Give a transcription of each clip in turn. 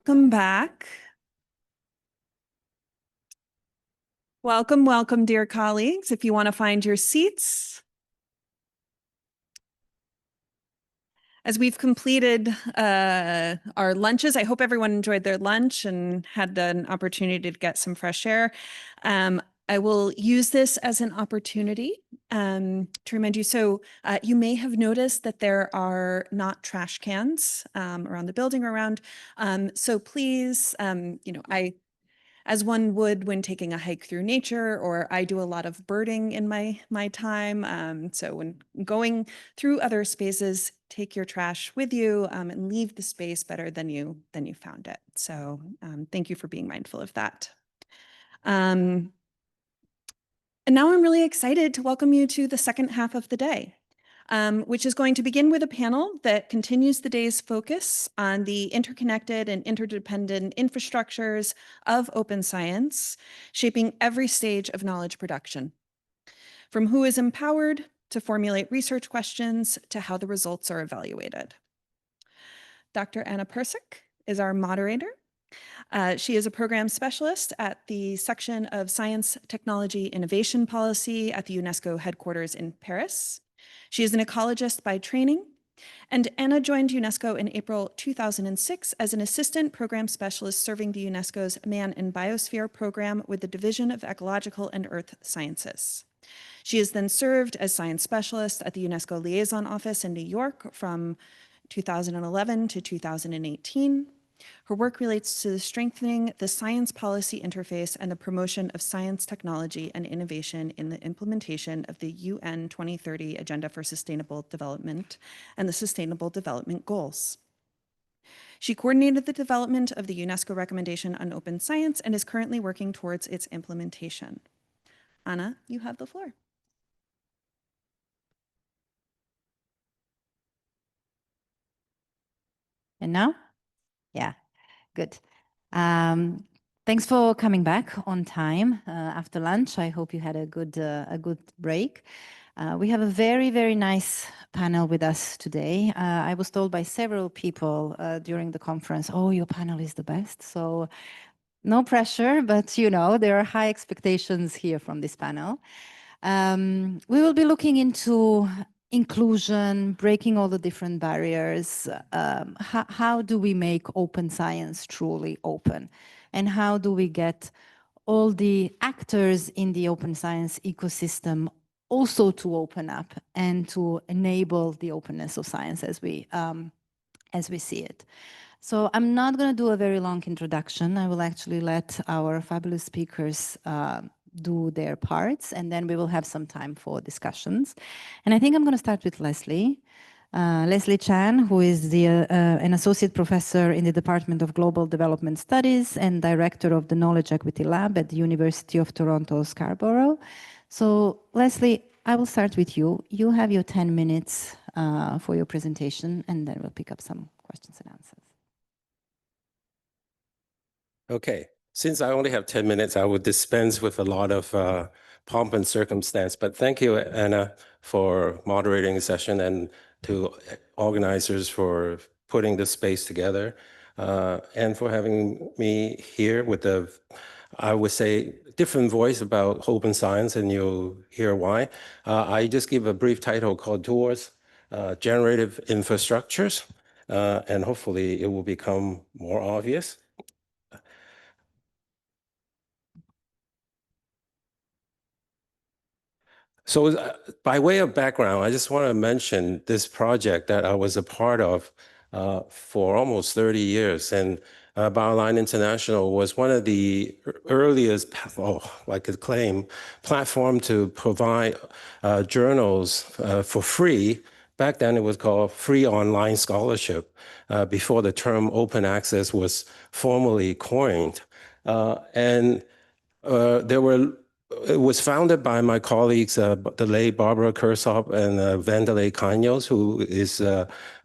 Welcome back. Welcome, dear colleagues. If you want to find your seats. As we've completed our lunches, I hope everyone enjoyed their lunch and had an opportunity to get some fresh air. I will use this as an opportunity to remind you. So you may have noticed that there are not trash cans around the building around. So please, as one would when taking a hike through nature, or I do a lot of birding in my time. So when going through other spaces, take your trash with you and leave the space better than you found it. So thank you for being mindful of that. And now I'm really excited to welcome you to the second half of the day. Which is going to begin with a panel that continues the day's focus on the interconnected and interdependent infrastructures of open science, shaping every stage of knowledge production. From who is empowered to formulate research questions to how the results are evaluated. Dr. Anna Persic is our moderator. She is a program specialist at the section of Science, Technology, Innovation Policy at the UNESCO headquarters in Paris. She is an ecologist by training, and Anna joined UNESCO in April 2006 as an assistant program specialist serving the UNESCO's Man and Biosphere program with the Division of Ecological and Earth Sciences. She has then served as science specialist at the UNESCO Liaison Office in New York from 2011 to 2018. Her work relates to strengthening the science policy interface and the promotion of science, technology, and innovation in the implementation of the UN 2030 Agenda for Sustainable Development and the Sustainable Development Goals. She coordinated the development of the UNESCO recommendation on open science and is currently working towards its implementation. Anna, you have the floor. And now? Yeah, good. Thanks for coming back on time after lunch. I hope you had a good break. We have a very, very nice panel with us today. I was told by several people during the conference, oh, your panel is the best. So no pressure, but there are high expectations here from this panel. We will be looking into inclusion, breaking all the different barriers. How do we make open science truly open? And how do we get all the actors in the open science ecosystem also to open up and to enable the openness of science as we see it? So I'm not going to do a very long introduction. I will actually let our fabulous speakers do their parts, and then we will have some time for discussions. And I think I'm going to start with Leslie. Leslie Chan, who is an associate professor in the Department of Global Development Studies and director of the Knowledge Equity Lab at the University of Toronto, Scarborough. So Leslie, I will start with you. You have your 10 minutes for your presentation, and then we'll pick up some questions and answers. Okay. Since I only have 10 minutes, I would dispense with a lot of pomp and circumstance. But thank you, Anna, for moderating the session, and to organizers for putting this space together, and for having me here with I would say, different voice about open science, and you'll hear why. I just give a brief title called Towards Generative Infrastructures, and hopefully it will become more obvious. So by way of background, I just want to mention this project that I was a part of for almost 30 years. And BioLine International was one of the earliest, I could claim, platform to provide journals for free. Back then it was called free online scholarship, before the term open access was formally coined. It was founded by my colleagues, the late Barbara Kursop and Vanderlei Canhos, who is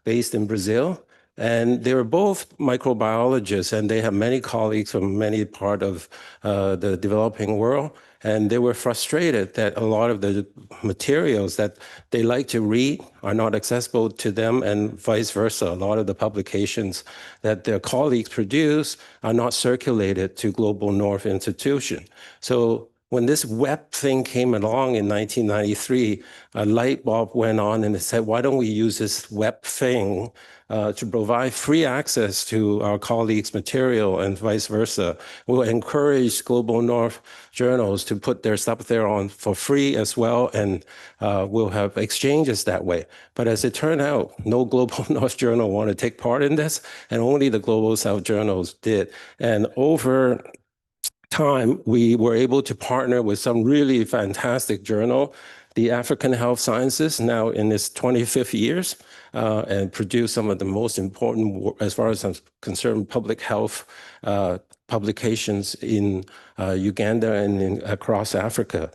based in Brazil. And they were both microbiologists, and they have many colleagues from many part of the developing world. And they were frustrated that a lot of the materials that they like to read are not accessible to them, and vice versa. A lot of the publications that their colleagues produce are not circulated to Global North institution. So when this web thing came along in 1993, a light bulb went on and it said, why don't we use this web thing to provide free access to our colleagues' material and vice versa. We'll encourage Global North journals to put their stuff there on for free as well, and we'll have exchanges that way. But as it turned out, no Global North journal wanted to take part in this, and only the Global South journals did. And over time, we were able to partner with some really fantastic journal, the African Health Sciences, now in its 25th years, and produce some of the most important, as far as I'm concerned, public health publications in Uganda and across Africa.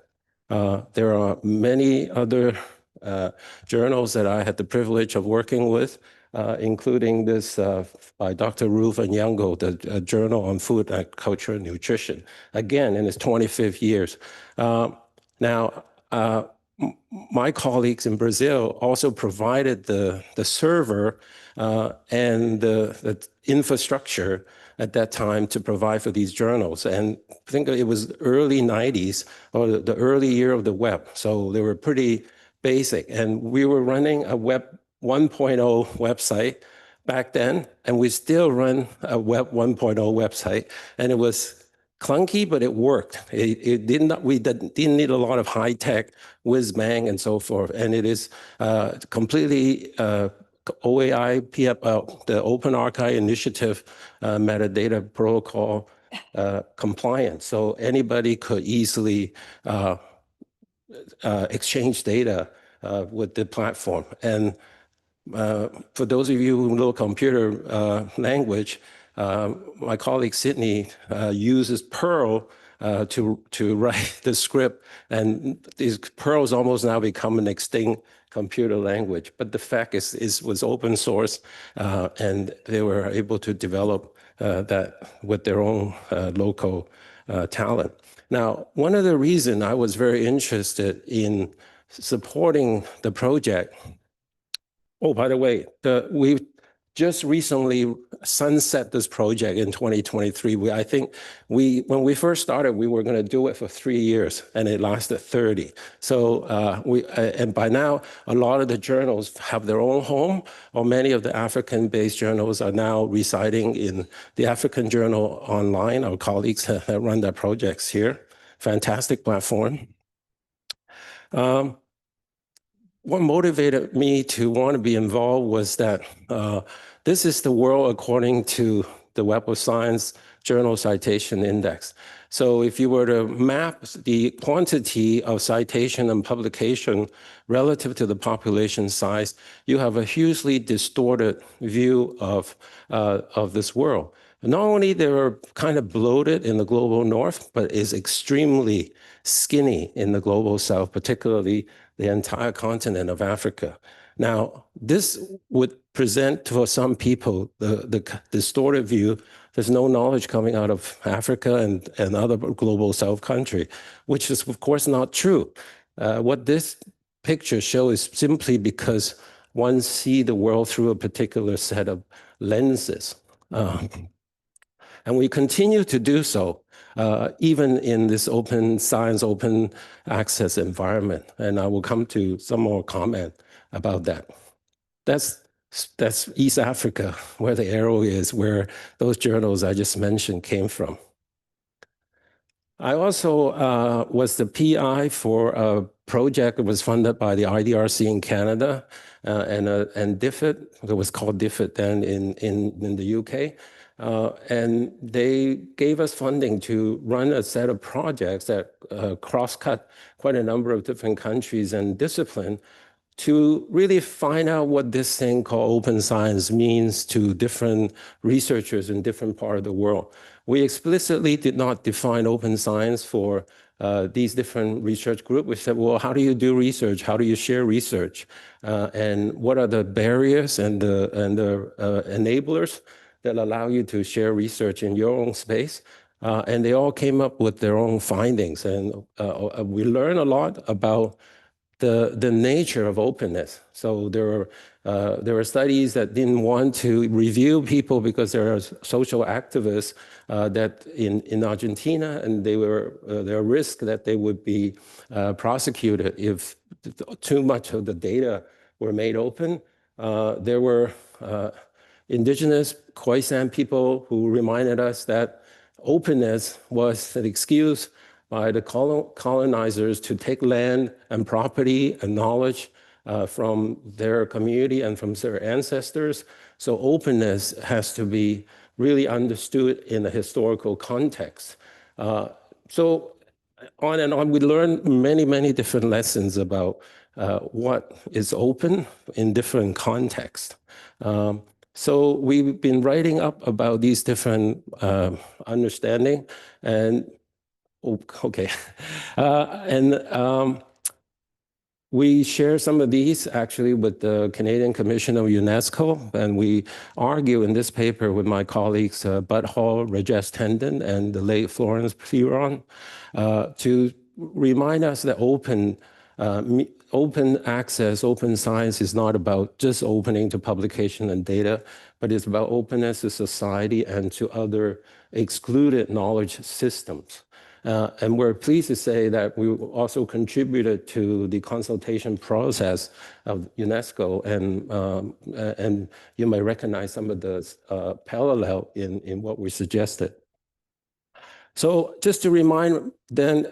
There are many other journals that I had the privilege of working with, including this by Dr. Ruth Anyango, the Journal on Food, Agriculture, and Nutrition, again, in its 25th years. Now, my colleagues in Brazil also provided the server and the infrastructure at that time to provide for these journals. And I think it was early 90s or the early year of the web. So they were pretty basic. And we were running a web 1.0 website back then, and we still run a web 1.0 website. And it was clunky, but it worked. We didn't need a lot of high tech, whiz bang, and so forth. And it is completely OAI, the Open Archive Initiative metadata protocol compliant. So anybody could easily exchange data with the platform. And for those of you who know computer language, my colleague Sydney uses Perl to write the script, and these Perl's almost now become an extinct computer language. But the fact is was open source, and they were able to develop that with their own local talent. Now, one of the reasons I was very interested in supporting the project. Oh, by the way, we just recently sunset this project in 2023. I think when we first started, we were going to do it for 3 years, and it lasted 30. So and by now, a lot of the journals have their own home, or many of the African-based journals are now residing in the African Journal Online. Our colleagues that run their projects here. Fantastic platform. What motivated me to want to be involved was that this is the world according to the Web of Science Journal Citation Index. So if you were to map the quantity of citation and publication relative to the population size, you have a hugely distorted view of this world. Not only they were kind of bloated in the global north, but is extremely skinny in the global south, particularly the entire continent of Africa. Now, this would present for some people the distorted view. There's no knowledge coming out of Africa and other global south country, which is of course not true. What this picture shows is simply because one sees the world through a particular set of lenses. And we continue to do so, even in this open science, open access environment. And I will come to some more comment about that. That's East Africa, where the arrow is, where those journals I just mentioned came from. I also was the PI for a project that was funded by the IDRC in Canada and DFID. It was called DFID then in the UK. And they gave us funding to run a set of projects that cross-cut quite a number of different countries and disciplines to really find out what this thing called open science means to different researchers in different parts of the world. We explicitly did not define open science for these different research groups. We said, well, how do you do research? How do you share research? And what are the barriers and the enablers that allow you to share research in your own space? And they all came up with their own findings. And we learned a lot about the nature of openness. So there were studies that didn't want to review people because there are social activists that in Argentina, and there are risks that they would be prosecuted if too much of the data were made open. There were indigenous Khoisan people who reminded us that openness was an excuse by the colonizers to take land and property and knowledge from their community and from their ancestors. So openness has to be really understood in a historical context. So on and on, we learned many, many different lessons about what is open in different contexts. So we've been writing up about these different understanding, and okay. We share some of these actually with the Canadian Commission of UNESCO, and we argue in this paper with my colleagues Bud Hall, Rajesh Tendon, and the late Florence Piron to remind us that open access, open science is not about just opening to publication and data, but it's about openness to society and to other excluded knowledge systems. And we're pleased to say that we also contributed to the consultation process of UNESCO, and you may recognize some of the parallel in what we suggested. So just to remind then,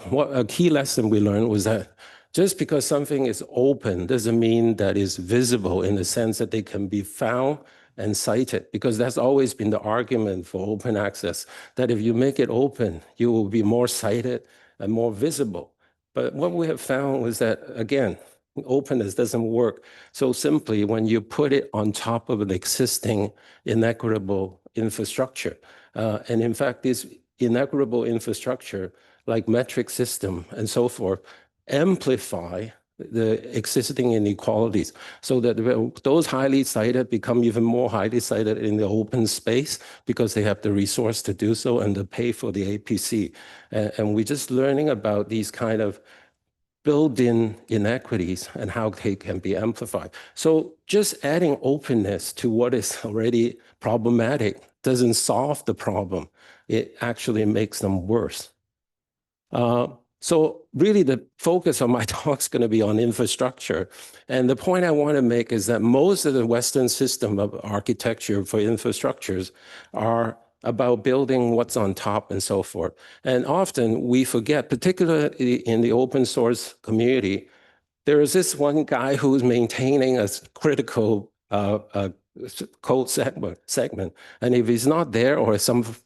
what a key lesson we learned was that just because something is open doesn't mean that it's visible in the sense that they can be found and cited, because that's always been the argument for open access, that if you make it open, you will be more cited and more visible. But what we have found was that, again, openness doesn't work so simply when you put it on top of an existing inequitable infrastructure. And in fact, this inequitable infrastructure, like metric system and so forth, amplify the existing inequalities, so that those highly cited become even more highly cited in the open space because they have the resource to do so and to pay for the APC. And we're just learning about these kind of built-in inequities and how they can be amplified. So just adding openness to what is already problematic doesn't solve the problem. It actually makes them worse. So really the focus of my talk is going to be on infrastructure. And the point I want to make is that most of the Western system of architecture for infrastructures are about building what's on top and so forth. And often we forget, particularly in the open source community, there is this one guy who's maintaining a critical code segment. And if he's not there, or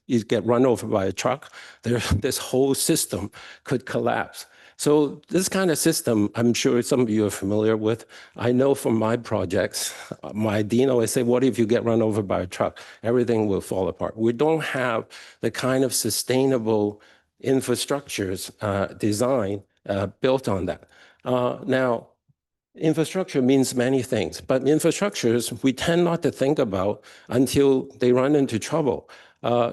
you get run over by a truck, this whole system could collapse. So this kind of system, I'm sure some of you are familiar with. I know from my projects, my dean always say, what if you get run over by a truck? Everything will fall apart. We don't have the kind of sustainable infrastructures design built on that. Now, infrastructure means many things, but infrastructures we tend not to think about until they run into trouble.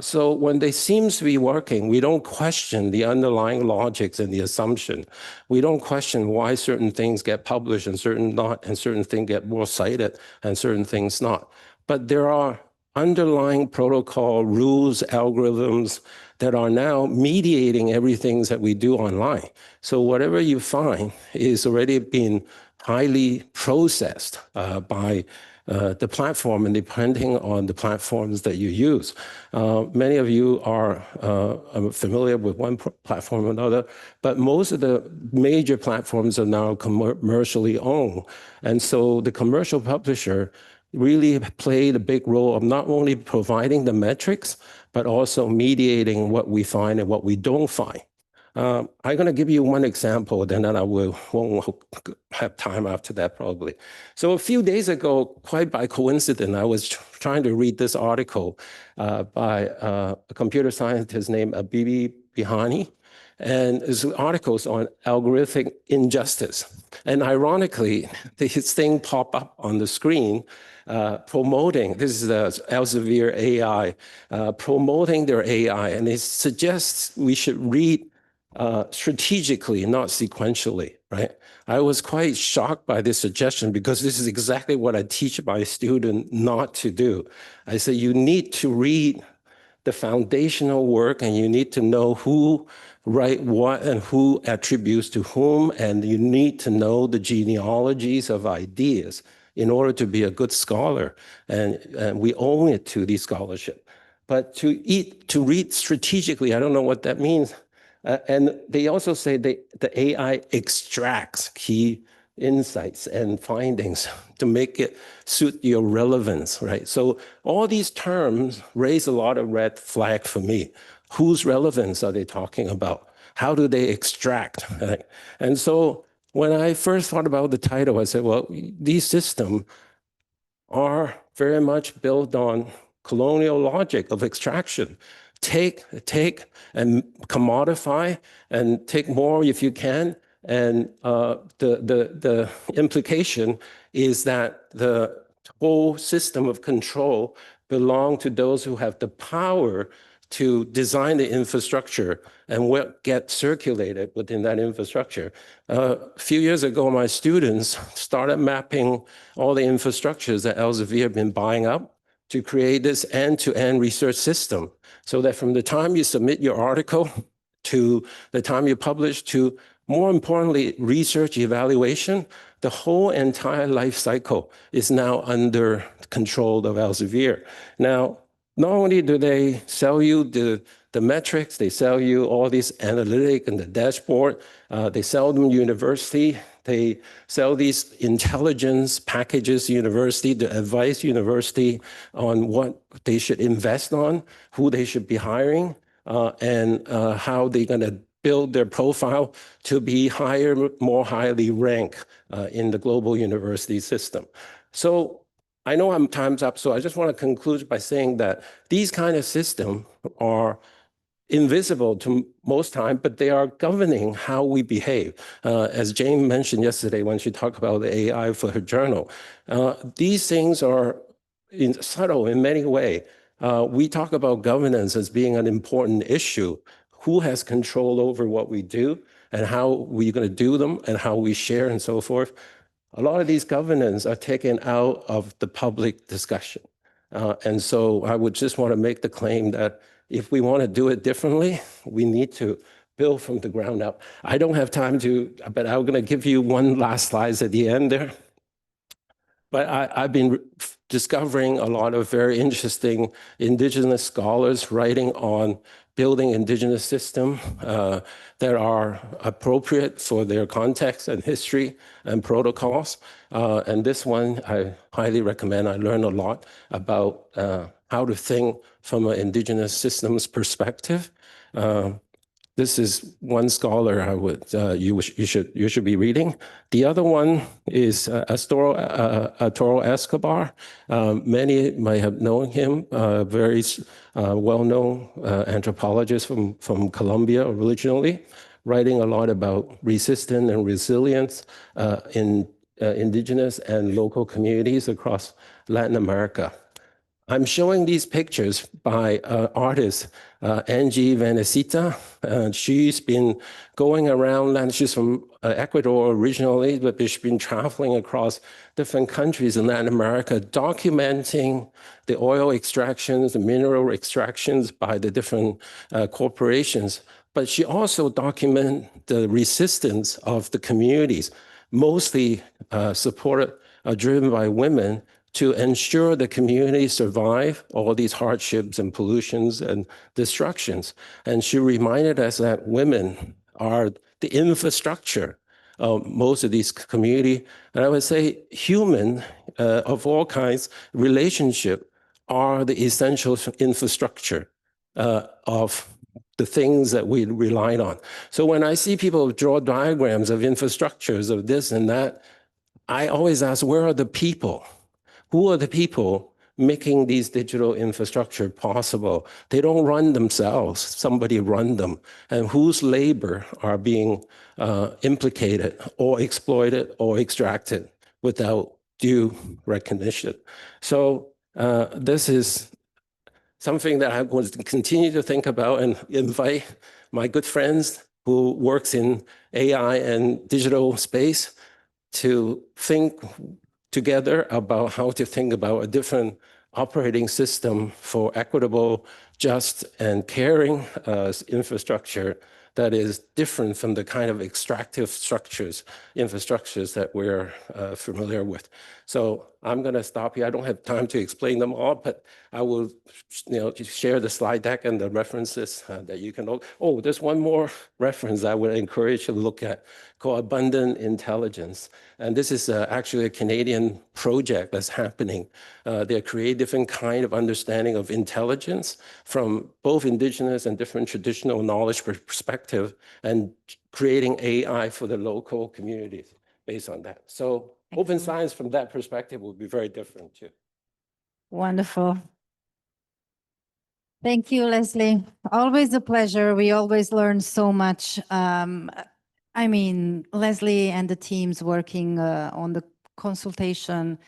So when they seem to be working, we don't question the underlying logics and the assumption. We don't question why certain things get published and certain not, and certain things get more cited and certain things not. But there are underlying protocol rules, algorithms that are now mediating everything that we do online. So whatever you find is already been highly processed by the platform, and depending on the platforms that you use. Many of you are familiar with one platform or another, but most of the major platforms are now commercially owned. And so the commercial publisher really played a big role of not only providing the metrics, but also mediating what we find and what we don't find. I'm going to give you one example, then I won't have time after that probably. So a few days ago, quite by coincidence, I was trying to read this article by a computer scientist named Bibi Bihani. And it's articles on algorithmic injustice. And ironically, this thing popped up on the screen promoting, this is Elsevier AI, promoting their AI. And it suggests we should read strategically, not sequentially, right? I was quite shocked by this suggestion because this is exactly what I teach my student not to do. I say you need to read the foundational work and you need to know who write what and who attributes to whom, and you need to know the genealogies of ideas in order to be a good scholar. And we owe it to the scholarship. But to read strategically, I don't know what that means. And they also say the AI extracts key insights and findings to make it suit your relevance, right? So all these terms raise a lot of red flag for me. Whose relevance are they talking about? How do they extract? Right? And so when I first thought about the title, I said, well, these systems are very much built on colonial logic of extraction. Take and commodify and take more if you can. And the implication is that the whole system of control belong to those who have the power to design the infrastructure and what gets circulated within that infrastructure. A few years ago, my students started mapping all the infrastructures that Elsevier had been buying up to create this end-to-end research system, so that from the time you submit your article to the time you publish to, more importantly, research evaluation, the whole entire life cycle is now under control of Elsevier. Now, not only do they sell you the metrics, they sell you all these analytic and the dashboard, they sell them university, they sell these intelligence packages university, the advice university on what they should invest on, who they should be hiring, and how they're going to build their profile to be higher, more highly ranked in the global university system. So I know I'm time's up, so I just want to conclude by saying that these kind of systems are invisible to most time, but they are governing how we behave. As Jane mentioned yesterday when she talked about the AI for her journal, these things are subtle in many ways. We talk about governance as being an important issue. Who has control over what we do and how we're going to do them and how we share and so forth. A lot of these governance are taken out of the public discussion. And so I would just want to make the claim that if we want to do it differently, we need to build from the ground up. I don't have time to, but I'm going to give you one last slide at the end there. But I've been discovering a lot of very interesting indigenous scholars writing on building indigenous systems that are appropriate for their context and history and protocols. And this one I highly recommend. I learned a lot about how to think from an indigenous systems perspective. This is one scholar I would you should be reading. The other one is Arturo Escobar. Many might have known him. Very well-known anthropologist from Colombia originally, writing a lot about resistance and resilience in indigenous and local communities across Latin America. I'm showing these pictures by artist Angie Vanecita. She's been going around, and she's from Ecuador originally, but she's been traveling across different countries in Latin America, documenting the oil extractions, the mineral extractions by the different corporations. But she also documents the resistance of the communities, mostly supported, driven by women, to ensure the community survive all these hardships and pollutions and destructions. And she reminded us that women are the infrastructure of most of these community. And I would say human of all kinds relationship are the essential infrastructure of the things that we relied on. So when I see people draw diagrams of infrastructures of this and that, I always ask, where are the people? Who are the people making these digital infrastructure possible? They don't run themselves. Somebody run them. And whose labor are being implicated or exploited or extracted without due recognition? So this is something that I want to continue to think about and invite my good friends who works in AI and digital space to think together about how to think about a different operating system for equitable, just, and caring infrastructure that is different from the kind of extractive infrastructures that we're familiar with. So I'm going to stop here. I don't have time to explain them all, but I will, share the slide deck and the references that you can look. Oh, there's one more reference I would encourage you to look at called Abundant Intelligence. And this is actually a Canadian project that's happening. They create different kind of understanding of intelligence from both Indigenous and different traditional knowledge perspective, and creating AI for the local communities based on that. So open science from that perspective will be very different too. Wonderful. Thank you, Leslie. Always a pleasure. We always learn so much. I mean, Leslie and the teams working on the consultation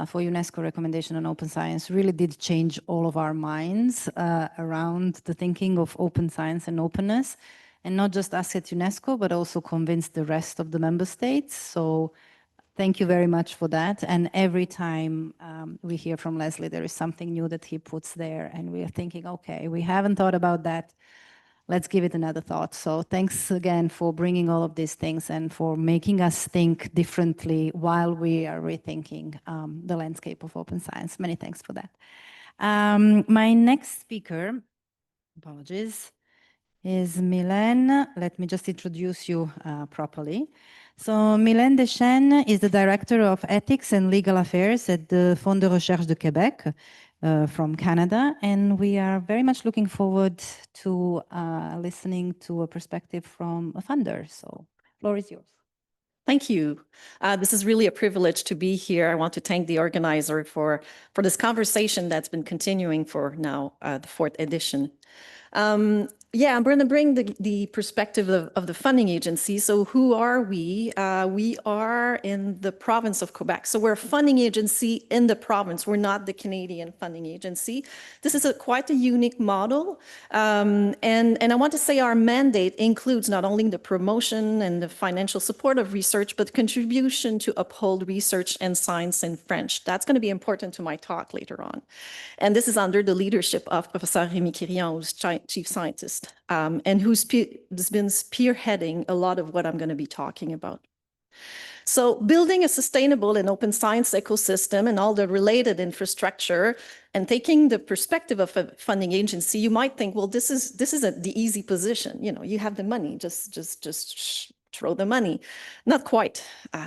for UNESCO recommendation on open science really did change all of our minds around the thinking of open science and openness, and not just us at UNESCO, but also convince the rest of the member states. So thank you very much for that. And every time we hear from Leslie, there is something new that he puts there, and we are thinking, okay, we haven't thought about that. Let's give it another thought. So thanks again for bringing all of these things and for making us think differently while we are rethinking the landscape of open science. Many thanks for that. My next speaker, apologies, is Mylène. Let me just introduce you properly. So Mylène Deschênes is the Director of Ethics and Legal Affairs at the Fonds de Recherche de Québec from Canada. And we are very much looking forward to listening to a perspective from a funder. So floor is yours. Thank you. This is really a privilege to be here. I want to thank the organizer for this conversation that's been continuing for now the 4th edition. Yeah, I'm going to bring the perspective of the funding agency. So who are we? We are in the province of Quebec. So we're a funding agency in the province. We're not the Canadian funding agency. This is quite a unique model. And I want to say our mandate includes not only the promotion and the financial support of research, but contribution to uphold research and science in French. That's going to be important to my talk later on. And this is under the leadership of Professor Rémi Quirion, who's chief scientist, and who's been spearheading a lot of what I'm going to be talking about. So building a sustainable and open science ecosystem and all the related infrastructure, and taking the perspective of a funding agency, you might think, well, this is the easy position. You know, you have the money, just throw the money. Not quite,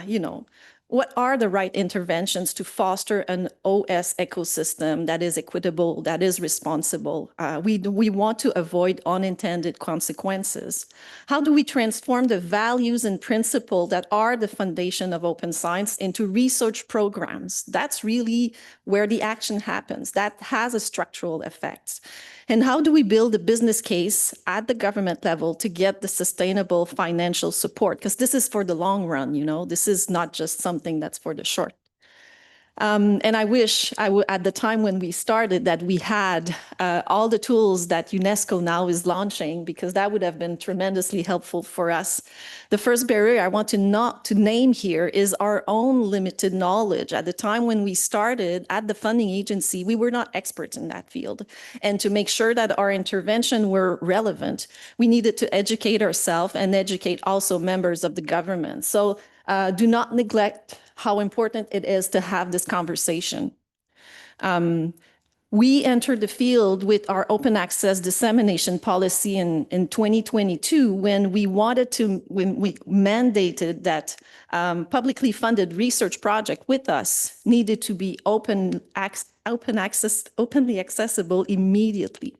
you know. What are the right interventions to foster an OS ecosystem that is equitable, that is responsible? We want to avoid unintended consequences. How do we transform the values and principles that are the foundation of open science into research programs? That's really where the action happens. That has a structural effect. And how do we build a business case at the government level to get the sustainable financial support? Because this is for the long run, you know, this is not just something that's for the short. And I wish at the time when we started that we had all the tools that UNESCO now is launching, because that would have been tremendously helpful for us. The first barrier I want to name here is our own limited knowledge. At the time when we started at the funding agency, we were not experts in that field. And to make sure that our intervention were relevant, we needed to educate ourselves and educate also members of the government. So do not neglect how important it is to have this conversation. We entered the field with our open access dissemination policy in 2022 when we mandated that publicly funded research project with us needed to be openly accessible immediately.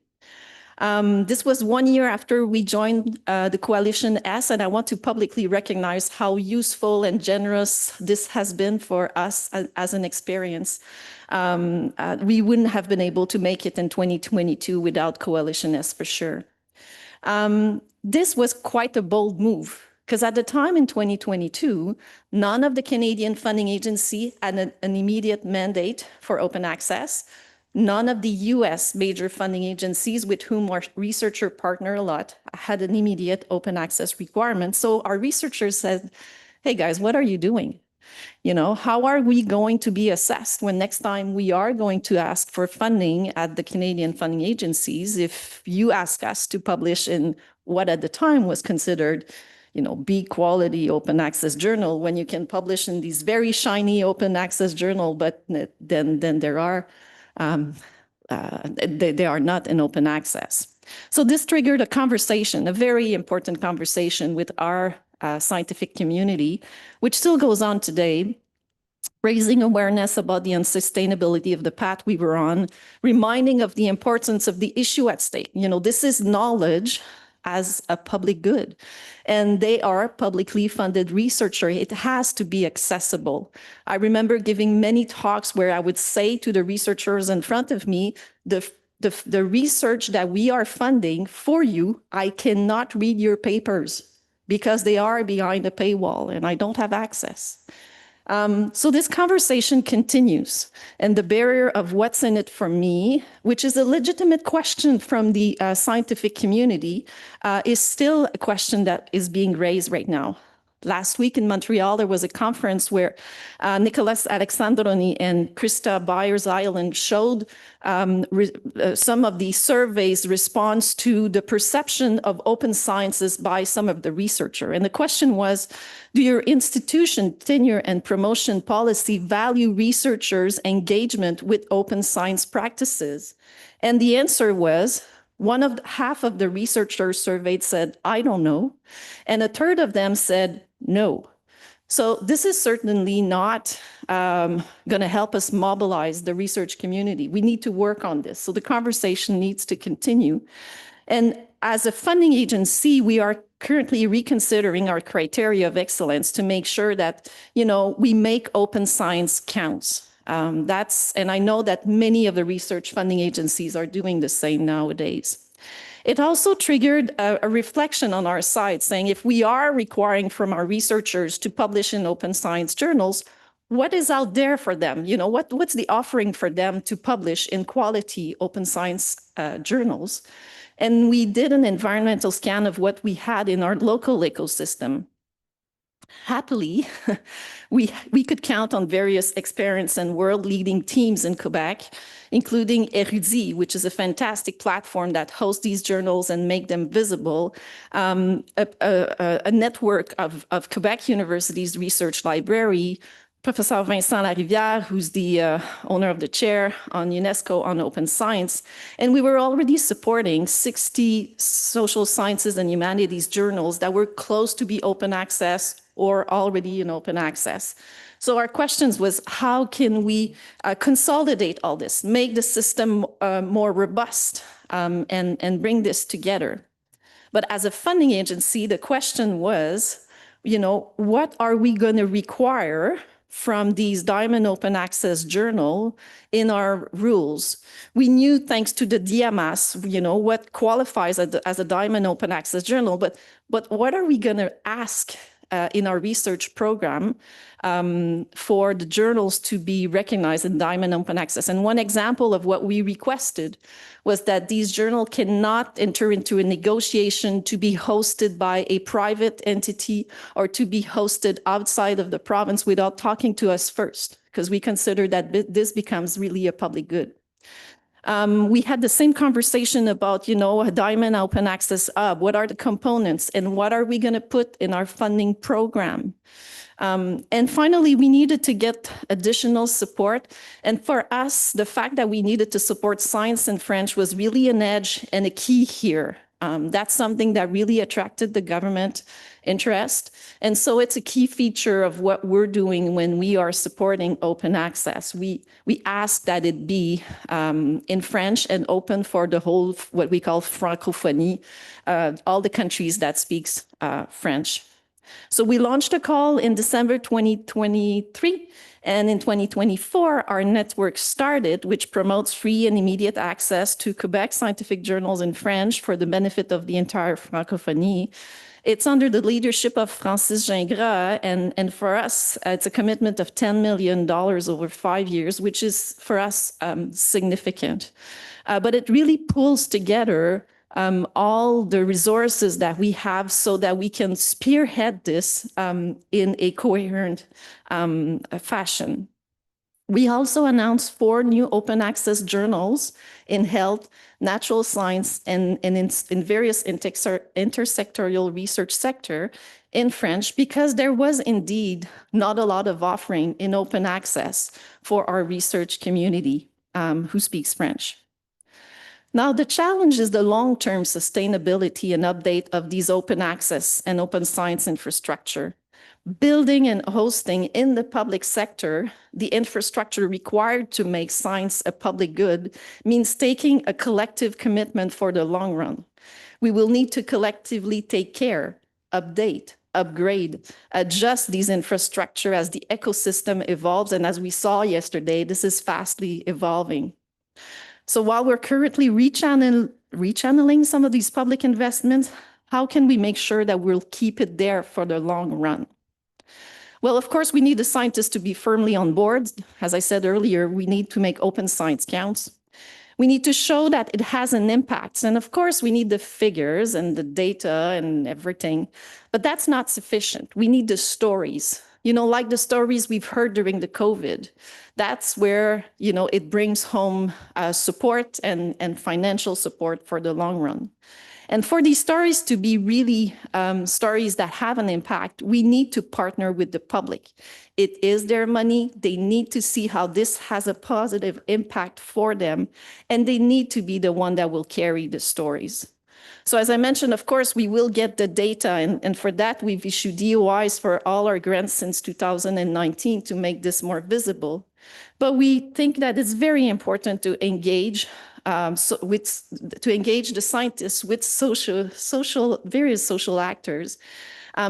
This was 1 year after we joined the Coalition S, and I want to publicly recognize how useful and generous this has been for us as an experience. We wouldn't have been able to make it in 2022 without Coalition S for sure. This was quite a bold move, because at the time in 2022, none of the Canadian funding agency had an immediate mandate for open access. None of the US major funding agencies with whom our researcher partner a lot had an immediate open access requirement. So our researchers said, hey guys, what are you doing? You know, how are we going to be assessed when next time we are going to ask for funding at the Canadian funding agencies if you ask us to publish in what at the time was considered, you know, B quality open access journal, when you can publish in these very shiny open access journal, but then there are they are not in open access. So this triggered a conversation, a very important conversation with our scientific community, which still goes on today, raising awareness about the unsustainability of the path we were on, reminding of the importance of the issue at stake. You know, this is knowledge as a public good, and they are publicly funded researcher. It has to be accessible. I remember giving many talks where I would say to the researchers in front of me, the research that we are funding for you, I cannot read your papers because they are behind a paywall and I don't have access. So this conversation continues, and the barrier of what's in it for me, which is a legitimate question from the scientific community, is still a question that is being raised right now. Last week in Montreal, there was a conference where Nicholas Alexandroni and Krista Byers-Island showed some of the surveys' response to the perception of open sciences by some of the researchers. And the question was, do your institution tenure and promotion policy value researchers' engagement with open science practices? And the answer was, half of the researchers surveyed said, I don't know. And a third of them said, no. So this is certainly not going to help us mobilize the research community. We need to work on this. So the conversation needs to continue. And as a funding agency, we are currently reconsidering our criteria of excellence to make sure that, you know, we make open science counts. And I know that many of the research funding agencies are doing the same nowadays. It also triggered a reflection on our side, saying if we are requiring from our researchers to publish in open science journals, what is out there for them? You know, what's the offering for them to publish in quality open science journals? And we did an environmental scan of what we had in our local ecosystem. Happily, we could count on various experienced and world-leading teams in Quebec, including Érudit, which is a fantastic platform that hosts these journals and make them visible, a network of Quebec University's research library, Professor Vincent Larivière, who's the owner of the chair on UNESCO on open science. And we were already supporting 60 social sciences and humanities journals that were close to be open access or already in open access. So our questions was, how can we consolidate all this, make the system more robust, and bring this together? But as a funding agency, the question was, you know, what are we going to require from these Diamond Open Access Journal in our rules? We knew, thanks to the DMS, you know, what qualifies as a Diamond Open Access Journal, but what are we going to ask in our research program for the journals to be recognized in Diamond Open Access? And one example of what we requested was that these journals cannot enter into a negotiation to be hosted by a private entity or to be hosted outside of the province without talking to us first, because we consider that this becomes really a public good. We had the same conversation about, you know, a Diamond Open Access Hub. What are the components and what are we going to put in our funding program? And finally, we needed to get additional support. And for us, the fact that we needed to support science in French was really an edge and a key here. That's something that really attracted the government interest. And so it's a key feature of what we're doing when we are supporting open access. We ask that it be in French and open for the whole, what we call francophonie, all the countries that speaks French. So we launched a call in December 2023, and in 2024, our network started, which promotes free and immediate access to Quebec scientific journals in French for the benefit of the entire francophonie. It's under the leadership of Francis Gingras, and for us, it's a commitment of $10 million over 5 years, which is for us significant. But it really pulls together all the resources that we have so that we can spearhead this in a coherent fashion. We also announced 4 new open access journals in health, natural science, and in various intersectorial research sector in French, because there was indeed not a lot of offering in open access for our research community who speaks French. Now, the challenge is the long-term sustainability and update of these open access and open science infrastructure. Building and hosting in the public sector the infrastructure required to make science a public good means taking a collective commitment for the long run. We will need to collectively take care, update, upgrade, adjust these infrastructure as the ecosystem evolves. And as we saw yesterday, this is fastly evolving. So while we're currently rechanneling some of these public investments, how can we make sure that we'll keep it there for the long run? Well, of course, we need the scientists to be firmly on board. As I said earlier, we need to make open science count. We need to show that it has an impact. And of course, we need the figures and the data and everything, but that's not sufficient. We need the stories. You know, like the stories we've heard during the COVID. That's where, you know, it brings home support and financial support for the long run. And for these stories to be really stories that have an impact, we need to partner with the public. It is their money. They need to see how this has a positive impact for them, and they need to be the one that will carry the stories. So as I mentioned, of course, we will get the data, and for that, we've issued DOIs for all our grants since 2019 to make this more visible. But we think that it's very important to engage engage the scientists with various social actors.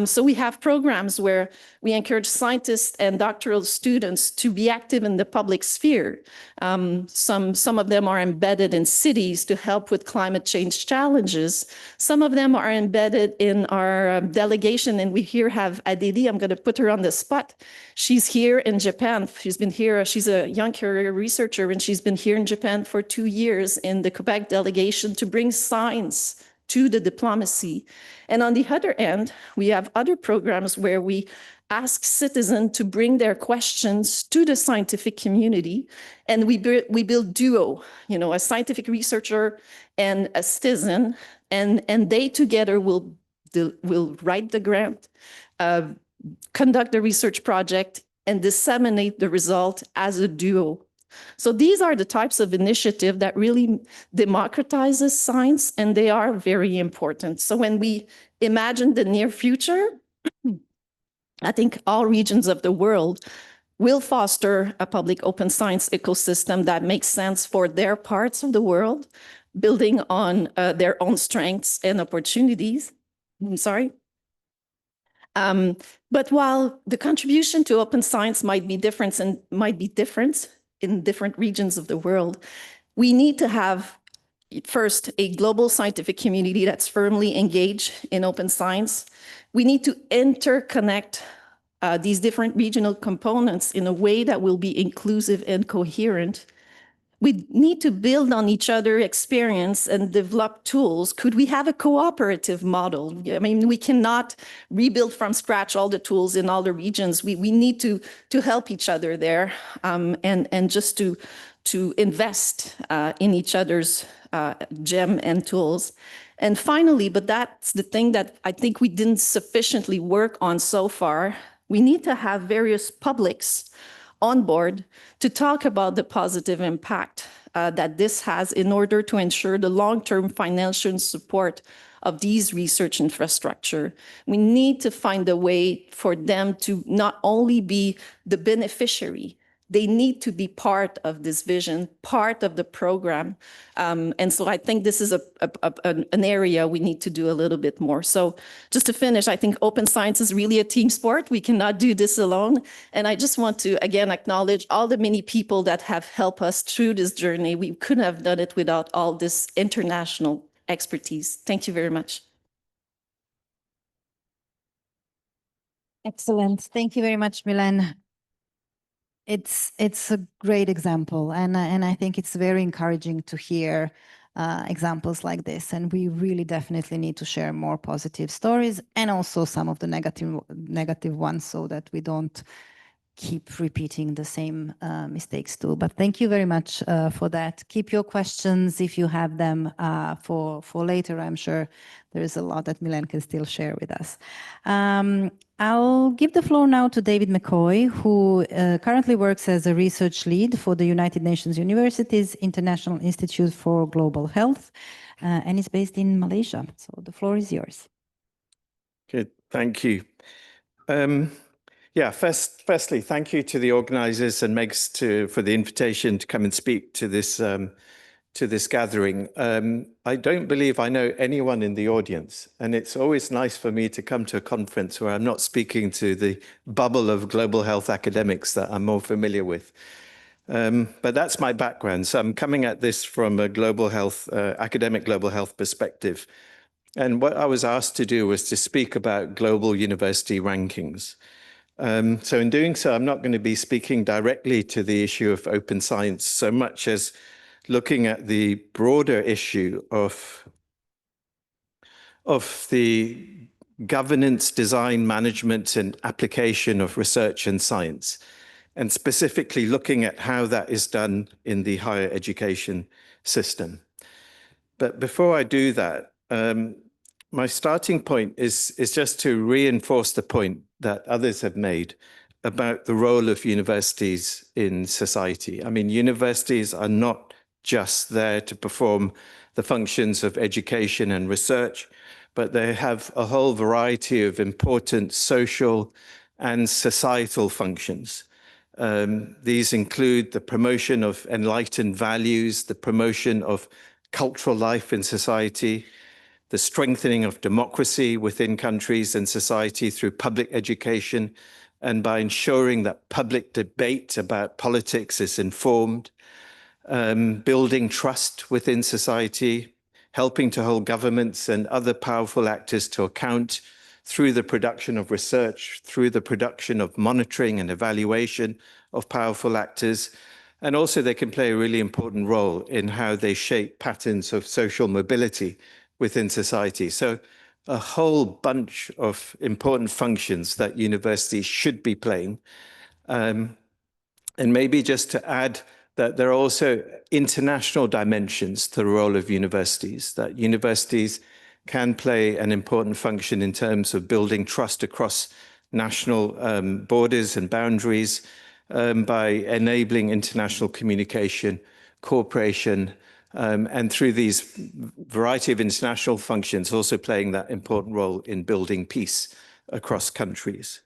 So we have programs where we encourage scientists and doctoral students to be active in the public sphere. Some of them are embedded in cities to help with climate change challenges. Some of them are embedded in our delegation, and we here have Adeli. I'm going to put her on the spot. She's here in Japan. She's been here. She's a young career researcher, and she's been here in Japan for 2 years in the Quebec delegation to bring science to the diplomacy. And on the other end, we have other programs where we ask citizens to bring their questions to the scientific community, and we build duo, you know, a scientific researcher and a citizen, and they together will write the grant, conduct the research project, and disseminate the result as a duo. So these are the types of initiative that really democratizes science, and they are very important. So when we imagine the near future, I think all regions of the world will foster a public open science ecosystem that makes sense for their parts of the world, building on their own strengths and opportunities. I'm sorry. But while the contribution to open science might be different in different regions of the world, we need to have, first, a global scientific community that's firmly engaged in open science. We need to interconnect these different regional components in a way that will be inclusive and coherent. We need to build on each other's experience and develop tools. Could we have a cooperative model? I mean, we cannot rebuild from scratch all the tools in all the regions. We need to help each other there, and just to invest in each other's gem and tools. And finally, but that's the thing that I think we didn't sufficiently work on so far, we need to have various publics on board to talk about the positive impact that this has in order to ensure the long-term financial support of these research infrastructure. We need to find a way for them to not only be the beneficiary, they need to be part of this vision, part of the program. And so I think this is an area we need to do a little bit more. So just to finish, I think open science is really a team sport. We cannot do this alone. And I just want to, again, acknowledge all the many people that have helped us through this journey. We couldn't have done it without all this international expertise. Thank you very much. Excellent. Thank you very much, Mylène. It's a great example, and I think it's very encouraging to hear examples like this. And we really definitely need to share more positive stories and also some of the negative ones, so that we don't keep repeating the same mistakes too. But thank you very much for that. Keep your questions if you have them for later. I'm sure there is a lot that Mylène can still share with us. I'll give the floor now to David McCoy, who currently works as a research lead for the United Nations University's International Institute for Global Health, and is based in Malaysia. So the floor is yours. Good, thank you. Yeah, firstly, thank you to the organizers and Megs for the invitation to come and speak to this gathering. I don't believe I know anyone in the audience, and it's always nice for me to come to a conference where I'm not speaking to the bubble of global health academics that I'm more familiar with. But that's my background. So I'm coming at this from a global health, academic global health perspective. And what I was asked to do was to speak about global university rankings. So in doing so, I'm not going to be speaking directly to the issue of open science so much as looking at the broader issue of the governance, design, management, and application of research and science, and specifically looking at how that is done in the higher education system. But before I do that, my starting point is just to reinforce the point that others have made about the role of universities in society. I mean, universities are not just there to perform the functions of education and research, but they have a whole variety of important social and societal functions. These include the promotion of enlightened values, the promotion of cultural life in society, the strengthening of democracy within countries and society through public education, and by ensuring that public debate about politics is informed, building trust within society, helping to hold governments and other powerful actors to account through the production of research, through the production of monitoring and evaluation of powerful actors. And also they can play a really important role in how they shape patterns of social mobility within society. So a whole bunch of important functions that universities should be playing. And maybe just to add that there are also international dimensions to the role of universities, that universities can play an important function in terms of building trust across national borders and boundaries by enabling international communication, cooperation, and through these variety of international functions, also playing that important role in building peace across countries.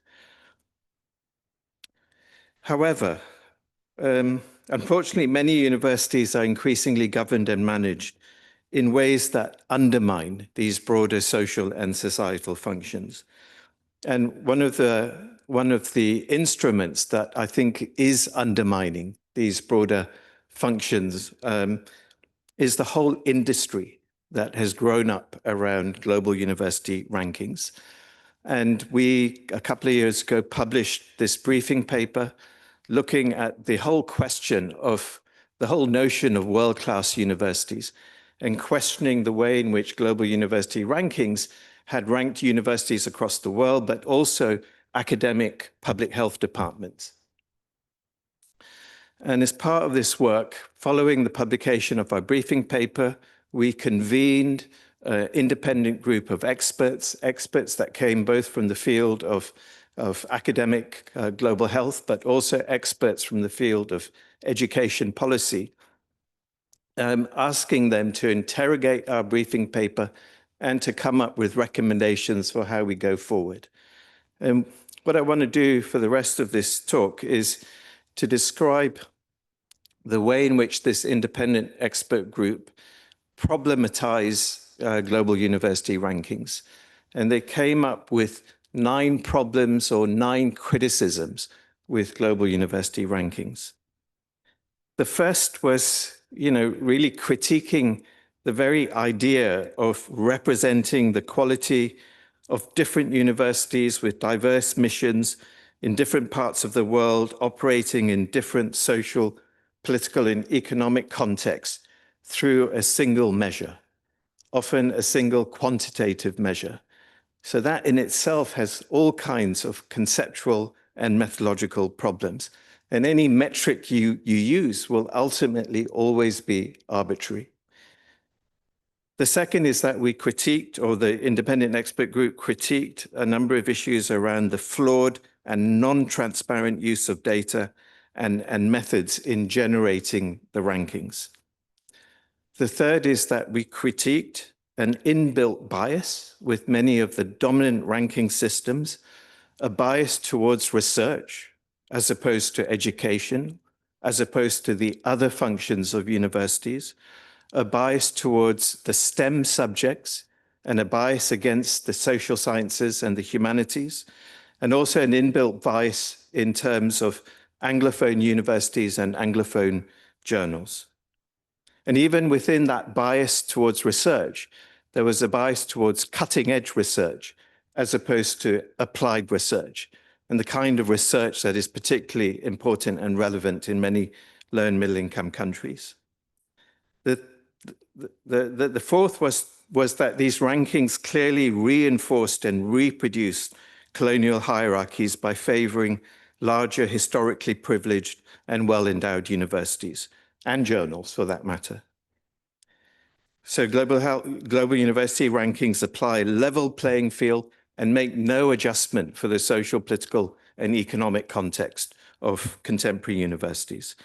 However, unfortunately, many universities are increasingly governed and managed in ways that undermine these broader social and societal functions. And one of the instruments that I think is undermining these broader functions is the whole industry that has grown up around global university rankings. And we, a couple of years ago, published this briefing paper looking at the whole question of the whole notion of world-class universities and questioning the way in which global university rankings had ranked universities across the world, but also academic public health departments. And as part of this work, following the publication of our briefing paper, we convened an independent group of experts that came both from the field of academic global health, but also experts from the field of education policy, asking them to interrogate our briefing paper and to come up with recommendations for how we go forward. And what I want to do for the rest of this talk is to describe the way in which this independent expert group problematize global university rankings. And they came up with 9 problems or 9 criticisms with global university rankings. The first was, really critiquing the very idea of representing the quality of different universities with diverse missions in different parts of the world, operating in different social, political, and economic contexts through a single measure, often a single quantitative measure. So that in itself has all kinds of conceptual and methodological problems. And any metric you use will ultimately always be arbitrary. The second is that we critiqued, or the independent expert group critiqued, a number of issues around the flawed and non-transparent use of data and methods in generating the rankings. The third is that we critiqued an inbuilt bias with many of the dominant ranking systems, a bias towards research as opposed to education, as opposed to the other functions of universities, a bias towards the STEM subjects, and a bias against the social sciences and the humanities, and also an inbuilt bias in terms of Anglophone universities and Anglophone journals. And even within that bias towards research, there was a bias towards cutting-edge research as opposed to applied research, and the kind of research that is particularly important and relevant in many low and middle-income countries. The fourth was that these rankings clearly reinforced and reproduced colonial hierarchies by favoring larger, historically privileged and well-endowed universities, and journals for that matter. So global university rankings apply a level playing field and make no adjustment for the social, political, and economic context of contemporary universities.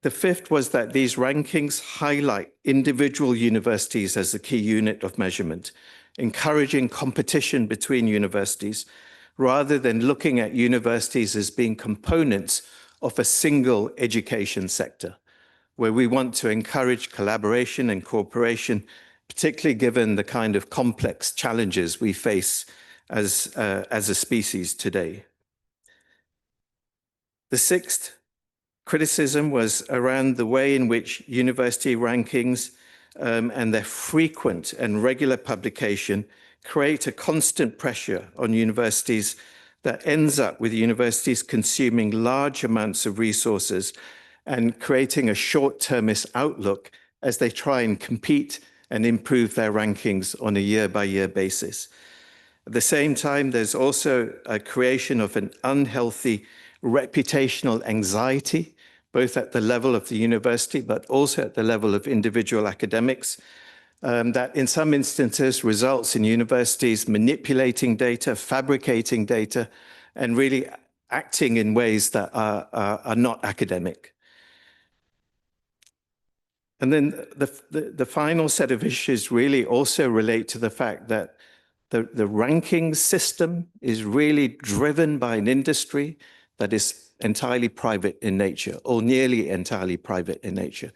The fifth was that these rankings highlight individual universities as the key unit of measurement, encouraging competition between universities, rather than looking at universities as being components of a single education sector, where we want to encourage collaboration and cooperation, particularly given the kind of complex challenges we face as a species today. The sixth criticism was around the way in which university rankings and their frequent and regular publication create a constant pressure on universities that ends up with universities consuming large amounts of resources and creating a short-termist outlook as they try and compete and improve their rankings on a year-by-year basis. At the same time, there's also a creation of an unhealthy reputational anxiety, both at the level of the university, but also at the level of individual academics, that in some instances results in universities manipulating data, fabricating data, and really acting in ways that are not academic. And then the final set of issues really also relate to the fact that the ranking system is really driven by an industry that is entirely private in nature, or nearly entirely private in nature.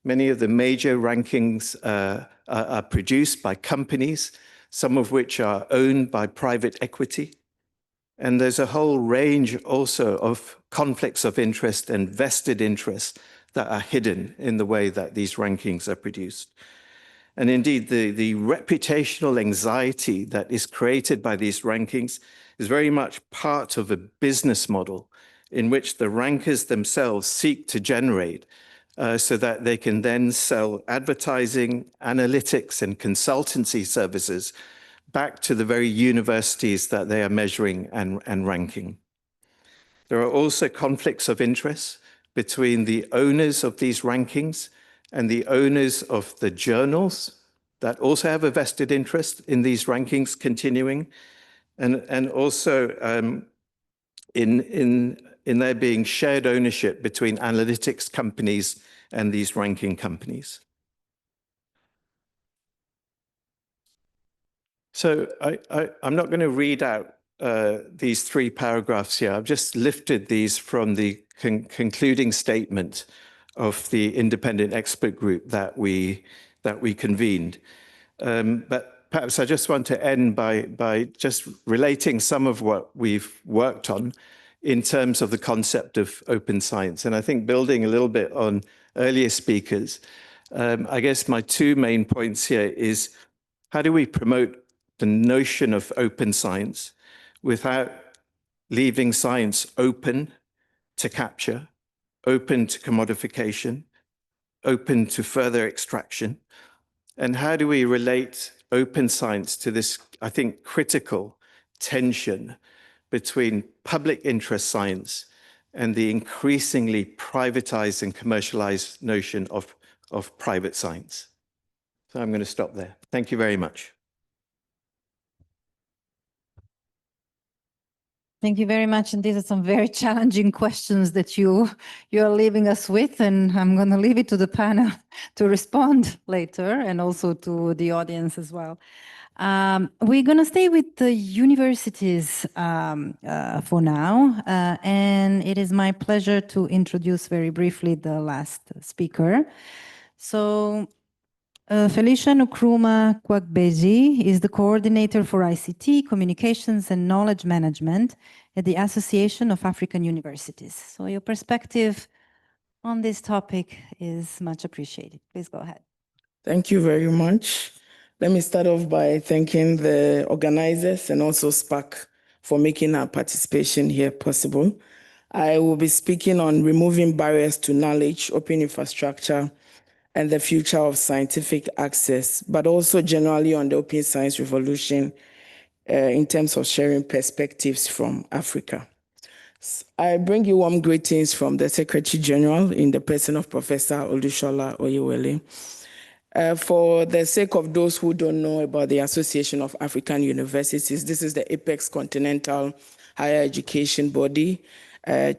Many of the major rankings are produced by companies, some of which are owned by private equity. And there's a whole range also of conflicts of interest and vested interests that are hidden in the way that these rankings are produced. And indeed, the reputational anxiety that is created by these rankings is very much part of a business model in which the rankers themselves seek to generate so that they can then sell advertising, analytics, and consultancy services back to the very universities that they are measuring and ranking. There are also conflicts of interest between the owners of these rankings and the owners of the journals that also have a vested interest in these rankings continuing, and also in there being shared ownership between analytics companies and these ranking companies. So I'm not going to read out these 3 paragraphs here. I've just lifted these from the concluding statement of the independent expert group that we convened. But perhaps I just want to end by just relating some of what we've worked on in terms of the concept of open science. And I think building a little bit on earlier speakers, I guess my 2 main points here is how do we promote the notion of open science without leaving science open to capture, open to commodification, open to further extraction? And how do we relate open science to this, I think, critical tension between public interest science and the increasingly privatized and commercialized notion of private science? So I'm going to stop there. Thank you very much. Thank you very much. And these are some very challenging questions that you're leaving us with, and I'm going to leave it to the panel to respond later, and also to the audience as well. We're going to stay with the universities for now, and it is my pleasure to introduce very briefly the last speaker. So Felicia Nkrumah Kuagbedzi is the coordinator for ICT, communications and knowledge management at the Association of African Universities. So your perspective on this topic is much appreciated. Please go ahead. Thank you very much. Let me start off by thanking the organizers and also SPAC for making our participation here possible. I will be speaking on removing barriers to knowledge, open infrastructure, and the future of scientific access, but also generally on the open science revolution in terms of sharing perspectives from Africa. I bring you warm greetings from the Secretary General in the person of Professor Olushola Oyewole. For the sake of those who don't know about the Association of African Universities, this is the apex continental higher education body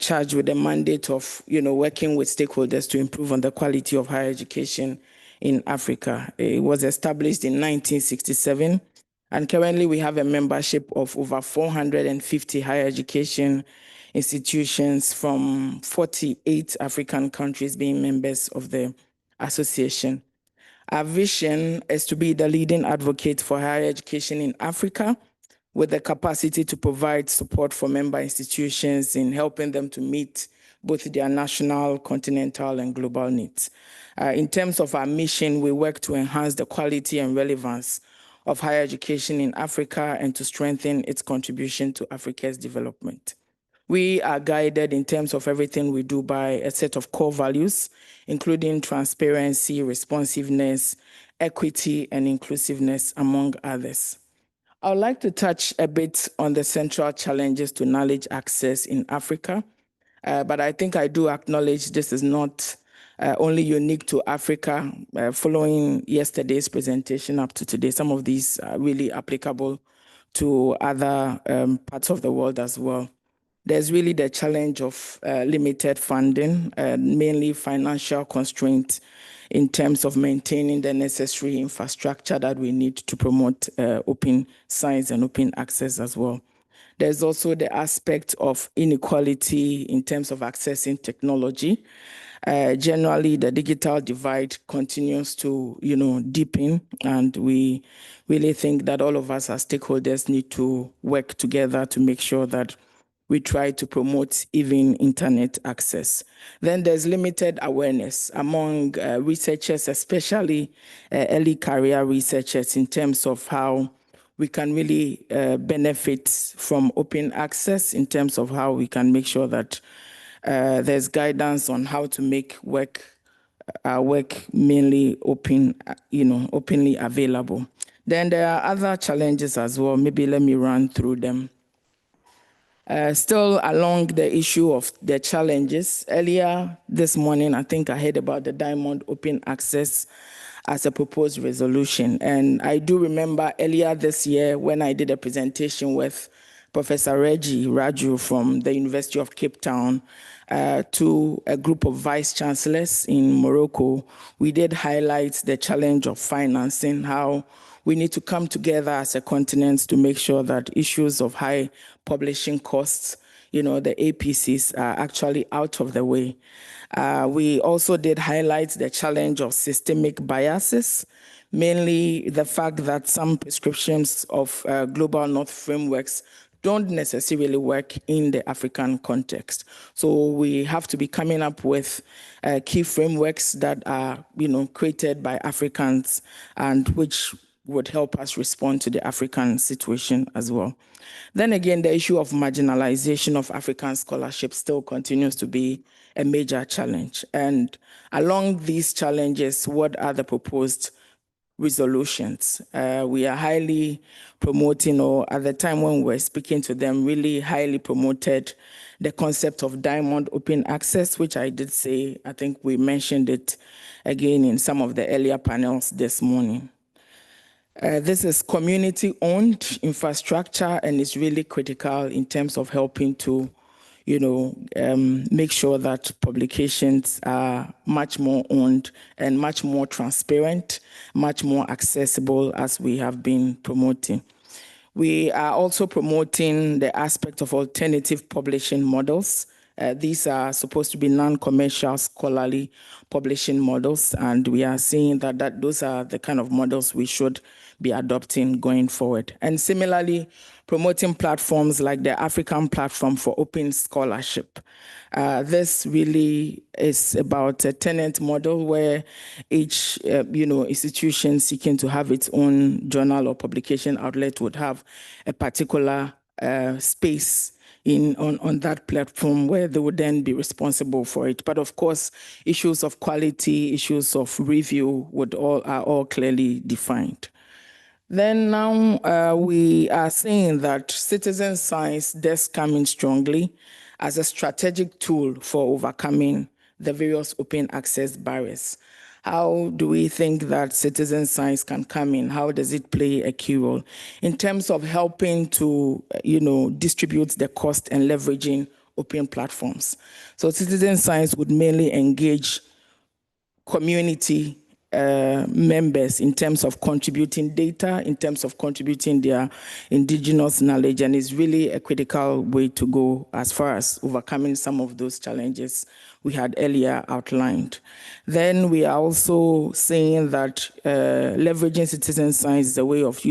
charged with the mandate of, working with stakeholders to improve on the quality of higher education in Africa. It was established in 1967, and currently we have a membership of over 450 higher education institutions from 48 African countries being members of the association. Our vision is to be the leading advocate for higher education in Africa, with the capacity to provide support for member institutions in helping them to meet both their national, continental, and global needs. In terms of our mission, we work to enhance the quality and relevance of higher education in Africa and to strengthen its contribution to Africa's development. We are guided in terms of everything we do by a set of core values, including transparency, responsiveness, equity, and inclusiveness, among others. I would like to touch a bit on the central challenges to knowledge access in Africa, but I think I do acknowledge this is not only unique to Africa. Following yesterday's presentation up to today, some of these are really applicable to other parts of the world as well. There's really the challenge of limited funding, mainly financial constraints in terms of maintaining the necessary infrastructure that we need to promote open science and open access as well. There's also the aspect of inequality in terms of accessing technology. Generally, the digital divide continues to, deepen, and we really think that all of us as stakeholders need to work together to make sure that we try to promote even internet access. Then there's limited awareness among researchers, especially early career researchers, in terms of how we can really benefit from open access, in terms of how we can make sure that there's guidance on how to make our work mainly open, openly available. Then there are other challenges as well. Maybe let me run through them. Still along the issue of the challenges, earlier this morning, I think I heard about the Diamond Open Access as a proposed resolution. And I do remember earlier this year when I did a presentation with Professor Reggie Raju from the University of Cape Town, to a group of vice chancellors in Morocco, we did highlight the challenge of financing, how we need to come together as a continent to make sure that issues of high publishing costs, the APCs, are actually out of the way. We also did highlight the challenge of systemic biases, mainly the fact that some prescriptions of Global North frameworks don't necessarily work in the African context. So we have to be coming up with key frameworks that are, created by Africans and which would help us respond to the African situation as well. Then again, the issue of marginalization of African scholarship still continues to be a major challenge. And along these challenges, what are the proposed resolutions? We are highly promoting, or at the time when we were speaking to them, really highly promoted the concept of diamond open access, which I did say, I think we mentioned it again in some of the earlier panels this morning. This is community-owned infrastructure, and it's really critical in terms of helping to, make sure that publications are much more owned and much more transparent, much more accessible, as we have been promoting. We are also promoting the aspect of alternative publishing models. These are supposed to be non-commercial scholarly publishing models, and we are seeing that those are the kind of models we should be adopting going forward. And similarly, promoting platforms like the African Platform for Open Scholarship. This really is about a tenant model where each institution seeking to have its own journal or publication outlet would have a particular space on that platform where they would then be responsible for it. But of course, issues of quality, issues of review are all clearly defined. Then now we are seeing that citizen science does come in strongly as a strategic tool for overcoming the various open access barriers. How do we think that citizen science can come in? How does it play a key role in terms of helping to, distribute the cost and leveraging open platforms? So citizen science would mainly engage community members in terms of contributing data, in terms of contributing their indigenous knowledge, and is really a critical way to go as far as overcoming some of those challenges we had earlier outlined. Then we are also saying that leveraging citizen science is a way of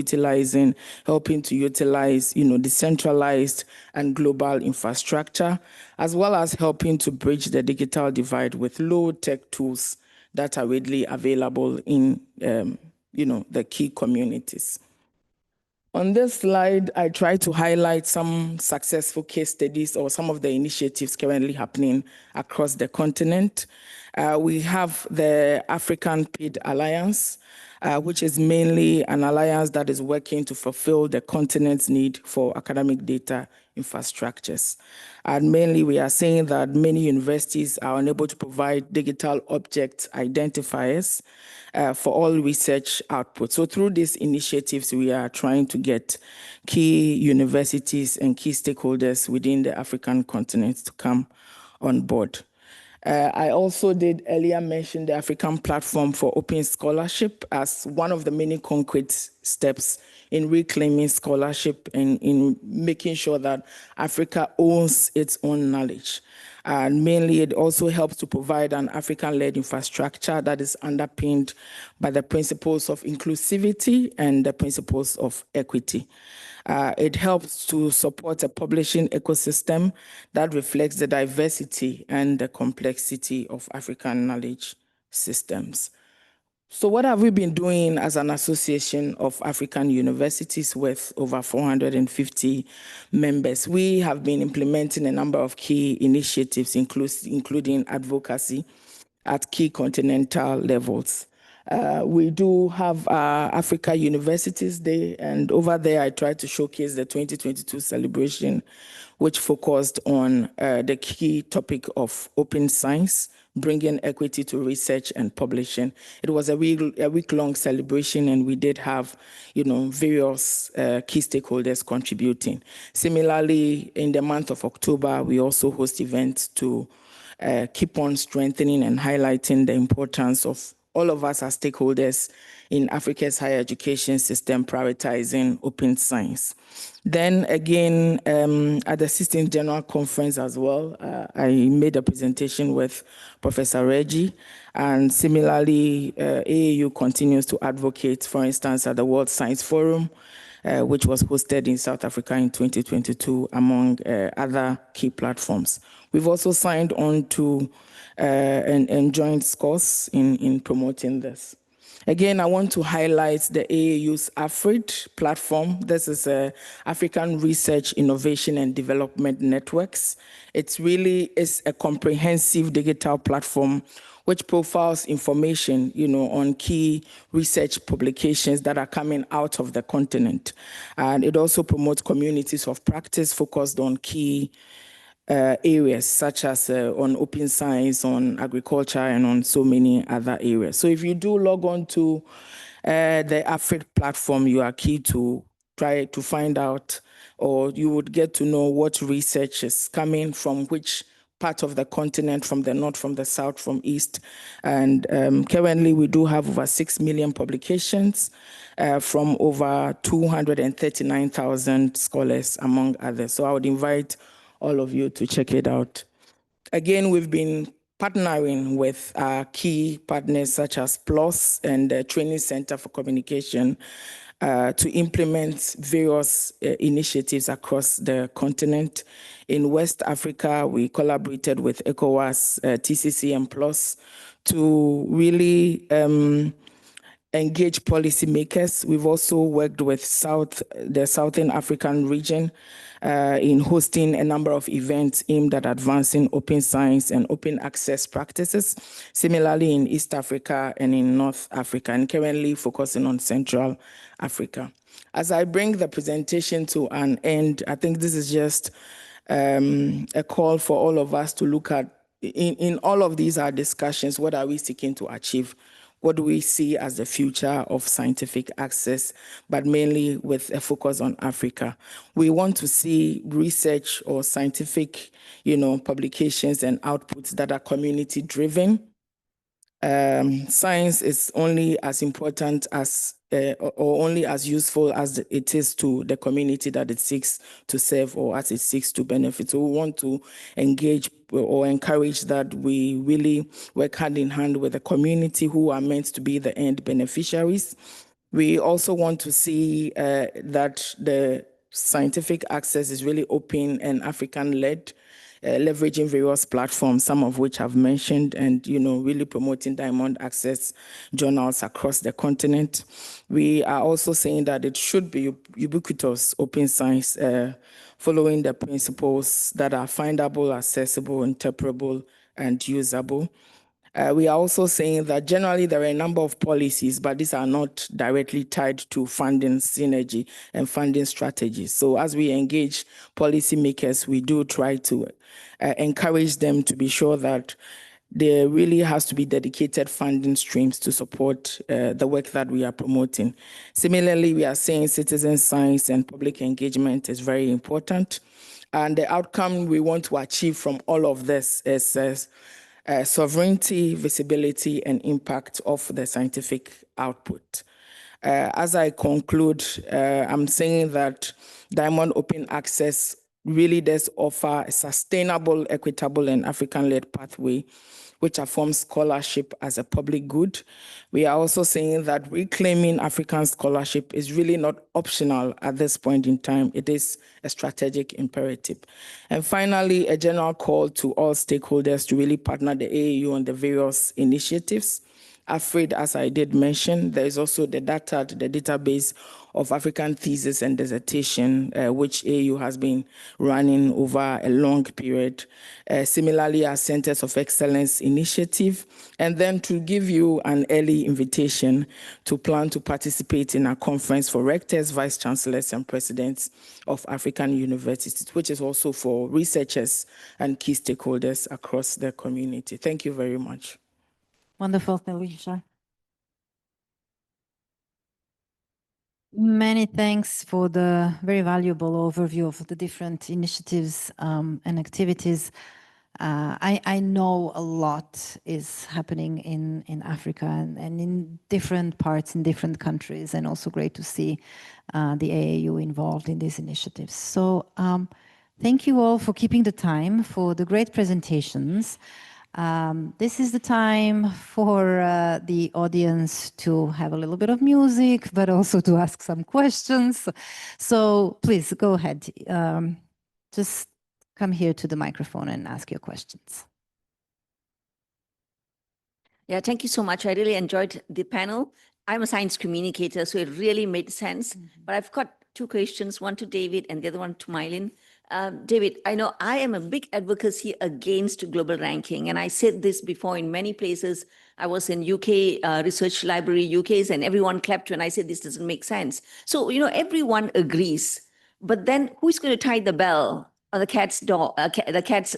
helping to utilize, decentralized and global infrastructure, as well as helping to bridge the digital divide with low-tech tools that are readily available in, the key communities. On this slide, I try to highlight some successful case studies or some of the initiatives currently happening across the continent. We have the African PID Alliance, which is mainly an alliance that is working to fulfill the continent's need for academic data infrastructures. And mainly we are saying that many universities are unable to provide digital object identifiers for all research output. So through these initiatives, we are trying to get key universities and key stakeholders within the African continent to come on board. I also did earlier mention the African Platform for Open Scholarship as one of the many concrete steps in reclaiming scholarship and in making sure that Africa owns its own knowledge. And mainly, it also helps to provide an African-led infrastructure that is underpinned by the principles of inclusivity and the principles of equity. It helps to support a publishing ecosystem that reflects the diversity and the complexity of African knowledge systems. So what have we been doing as an association of African universities with over 450 members? We have been implementing a number of key initiatives, including advocacy at key continental levels. We do have Africa Universities Day, and over there I tried to showcase the 2022 celebration, which focused on the key topic of open science, bringing equity to research and publishing. It was a week-long celebration, and we did have, various key stakeholders contributing. Similarly, in the month of October, we also host events to keep on strengthening and highlighting the importance of all of us as stakeholders in Africa's higher education system prioritizing open science. Then again, at the 16th General Conference as well, I made a presentation with Professor Reggie, and similarly, AAU continues to advocate, for instance, at the World Science Forum, which was hosted in South Africa in 2022, among other key platforms. We've also signed on to and joined SCORS in promoting this. Again, I want to highlight the AAU's AFRID platform. This is African Research, Innovation and Development Networks. It really is a comprehensive digital platform which profiles information, on key research publications that are coming out of the continent. And it also promotes communities of practice focused on key areas such as on open science, on agriculture, and on so many other areas. So if you do log on to the AFRID platform, you are key to try to find out, or you would get to know what research is coming from which part of the continent, from the north, from the south, from east. And currently we do have over 6 million publications from over 239,000 scholars, among others. So I would invite all of you to check it out. Again, we've been partnering with key partners such as PLOS and the Training Center for Communication to implement various initiatives across the continent. In West Africa, we collaborated with ECOWAS, TCC, and PLOS to really engage policymakers. We've also worked with the Southern African region in hosting a number of events aimed at advancing open science and open access practices, similarly in East Africa and in North Africa, and currently focusing on Central Africa. As I bring the presentation to an end, I think this is just a call for all of us to look at, in all of these our discussions, what are we seeking to achieve? What do we see as the future of scientific access, but mainly with a focus on Africa? We want to see research or scientific, publications and outputs that are community-driven. Science is only as important as or only as useful as it is to the community that it seeks to serve or as it seeks to benefit. So we want to engage or encourage that we really work hand in hand with the community who are meant to be the end beneficiaries. We also want to see that the scientific access is really open and African-led, leveraging various platforms, some of which I've mentioned, and really promoting diamond access journals across the continent. We are also saying that it should be ubiquitous open science, following the principles that are findable, accessible, interpretable, and usable. We are also saying that generally there are a number of policies, but these are not directly tied to funding synergy and funding strategies. So as we engage policymakers, we do try to encourage them to be sure that there really has to be dedicated funding streams to support the work that we are promoting. Similarly, we are saying citizen science and public engagement is very important. And the outcome we want to achieve from all of this is sovereignty, visibility, and impact of the scientific output. As I conclude, I'm saying that Diamond Open Access really does offer a sustainable, equitable, and African-led pathway which affirms scholarship as a public good. We are also saying that reclaiming African scholarship is really not optional at this point in time. It is a strategic imperative. And finally, a general call to all stakeholders to really partner the AAU on the various initiatives afraid, as I did mention, there is also the database of African thesis and dissertation, which AU has been running over a long period. Similarly, our Centers of Excellence initiative, and then to give you an early invitation to plan to participate in a conference for rectors, vice chancellors, and presidents of African universities, which is also for researchers and key stakeholders across the community. Thank you very much. Wonderful, Felicia. Many thanks for the very valuable overview of the different initiatives and activities. I know a lot is happening in Africa and in different parts, in different countries, and also great to see the AAU involved in these initiatives. So thank you all for keeping the time for the great presentations. This is the time for the audience to have a little bit of music, but also to ask some questions. So please go ahead. Just come here to the microphone and ask your questions. Yeah, thank you so much. I really enjoyed the panel. I'm a science communicator, so it really made sense. But I've got two questions, one to David and the other one to Mylène. David, I know I am a big advocacy against global ranking, and I said this before in many places. I was in UK Research Library, UK's, and everyone clapped when I said this doesn't make sense. So, everyone agrees, but then who's going to tie the bell on the cat's door, the cat's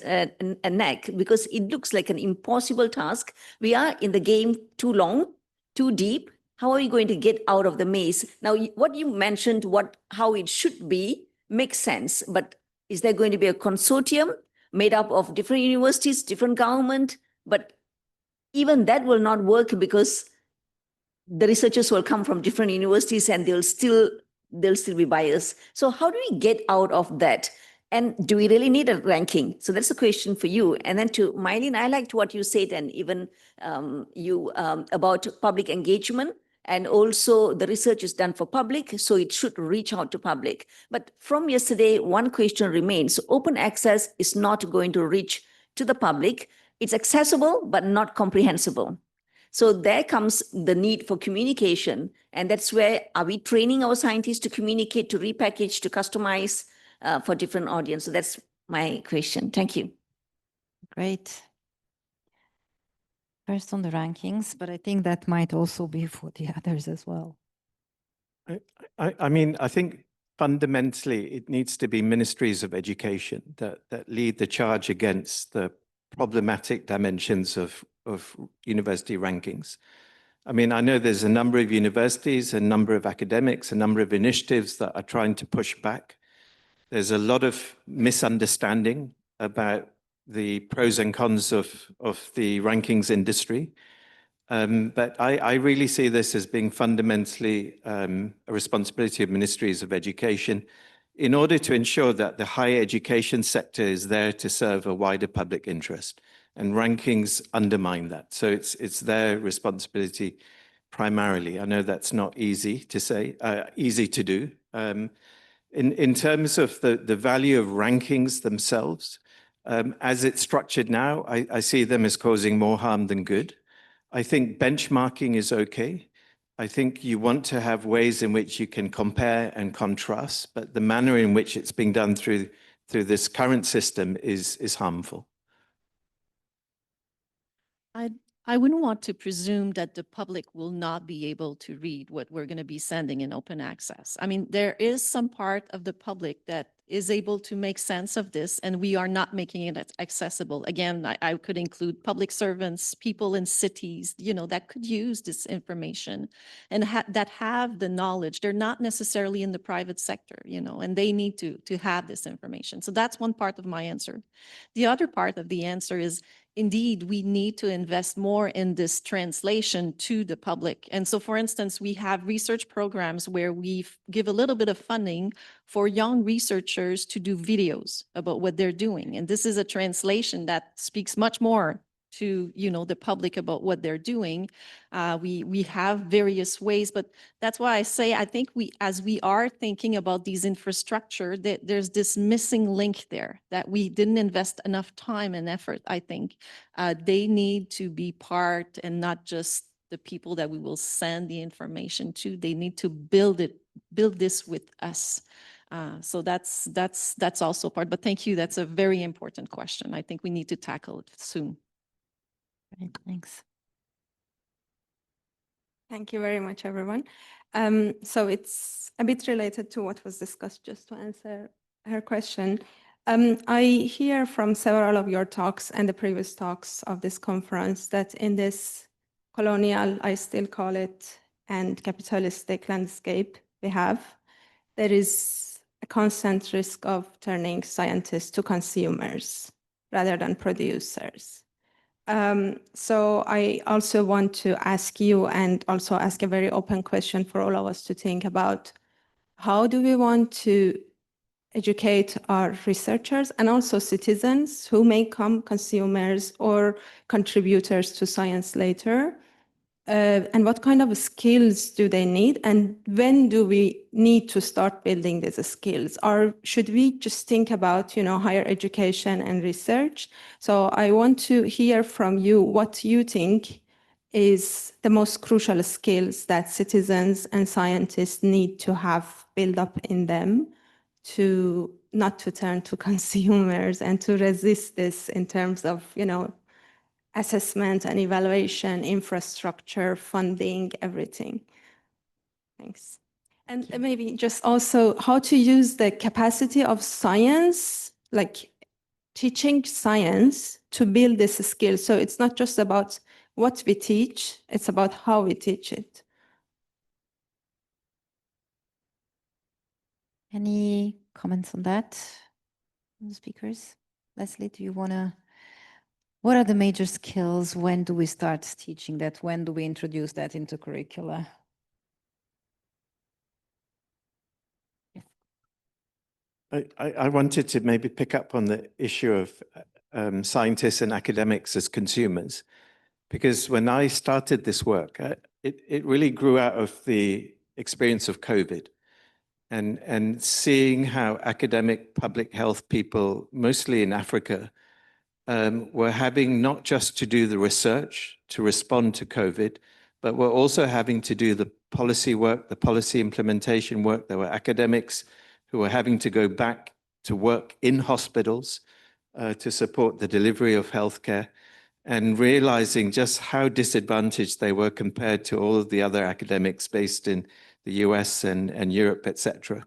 neck? Because it looks like an impossible task. We are in the game too long, too deep. How are you going to get out of the maze? Now, what you mentioned, how it should be, makes sense, but is there going to be a consortium made up of different universities, different government? But even that will not work because the researchers will come from different universities and they'll still be biased. So how do we get out of that? And do we really need a ranking? So that's a question for you. And then to Mylène, I liked what you said, and even you about public engagement. And also the research is done for public, so it should reach out to public. But from yesterday, one question remains. Open access is not going to reach to the public. It's accessible, but not comprehensible. So there comes the need for communication. And that's where, are we training our scientists to communicate, to repackage, to customize for different audience? So that's my question. Thank you. Great. First on the rankings, but I think that might also be for the others as well. I mean, I think fundamentally it needs to be ministries of education that lead the charge against the problematic dimensions of university rankings. I mean, I know there's a number of universities, a number of academics, a number of initiatives that are trying to push back. There's a lot of misunderstanding about the pros and cons of the rankings industry. But I really see this as being fundamentally a responsibility of ministries of education in order to ensure that the higher education sector is there to serve a wider public interest. And rankings undermine that. So it's their responsibility primarily. I know that's not easy to say, easy to do. In terms of the value of rankings themselves, as it's structured now, I see them as causing more harm than good. I think benchmarking is okay. I think you want to have ways in which you can compare and contrast, but the manner in which it's being done through this current system is harmful. I wouldn't want to presume that the public will not be able to read what we're going to be sending in open access. I mean, there is some part of the public that is able to make sense of this, and we are not making it accessible. Again, I could include public servants, people in cities, that could use this information and that have the knowledge. They're not necessarily in the private sector, and they need to have this information. So that's one part of my answer. The other part of the answer is, indeed, we need to invest more in this translation to the public. And so, for instance, we have research programs where we give a little bit of funding for young researchers to do videos about what they're doing. And this is a translation that speaks much more to the public about what they're doing. We have various ways, but that's why I say I think as we are thinking about these infrastructure, that there's this missing link there that we didn't invest enough time and effort. I think they need to be part and not just the people that we will send the information to. They need to build this with us. So that's also part, but thank you. That's a very important question. I think we need to tackle it soon. Right, thanks. Thank you very much, everyone. So it's a bit related to what was discussed, just to answer her question. I hear from several of your talks and the previous talks of this conference that in this colonial, I still call it, and capitalistic landscape we have, there is a constant risk of turning scientists to consumers rather than producers. So I also want to ask you, and also ask a very open question for all of us to think about, how do we want to educate our researchers and also citizens who may come consumers or contributors to science later? And what kind of skills do they need? And when do we need to start building these skills? Or should we just think about, higher education and research? So I want to hear from you what you think is the most crucial skills that citizens and scientists need to have built up in them to not to turn to consumers and to resist this in terms of, assessment and evaluation, infrastructure, funding, everything. Thanks. And maybe just also how to use the capacity of science, like teaching science, to build this skill. So it's not just about what we teach, it's about how we teach it. Any comments on that from the speakers? Leslie, do you want to? What are the major skills? When do we start teaching that? When do we introduce that into curricula? I wanted to maybe pick up on the issue of scientists and academics as consumers, because when I started this work, it really grew out of the experience of COVID and seeing how academic public health people, mostly in Africa, were having not just to do the research to respond to COVID, but were also having to do the policy work, the policy implementation work. There were academics who were having to go back to work in hospitals to support the delivery of healthcare, and realizing just how disadvantaged they were compared to all of the other academics based in the US and Europe, etc.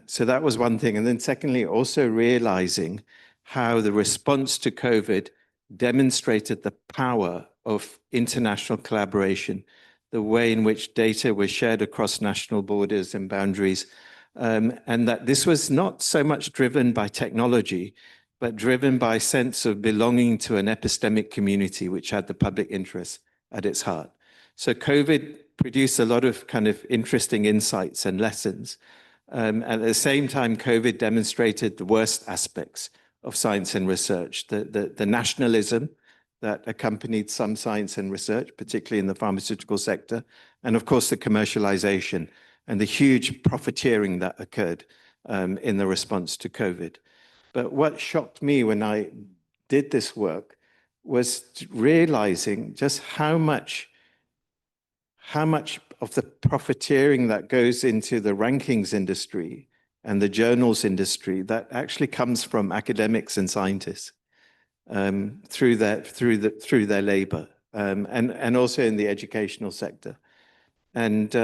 So that was one thing. And then secondly, also realizing how the response to COVID demonstrated the power of international collaboration, the way in which data was shared across national borders and boundaries, and that this was not so much driven by technology, but driven by a sense of belonging to an epistemic community which had the public interest at its heart. So COVID produced a lot of kind of interesting insights and lessons. At the same time, COVID demonstrated the worst aspects of science and research, the nationalism that accompanied some science and research, particularly in the pharmaceutical sector, and of course the commercialization and the huge profiteering that occurred in the response to COVID. But what shocked me when I did this work was realizing just how much of the profiteering that goes into the rankings industry and the journals industry that actually comes from academics and scientists through their labor, and also in the educational sector. And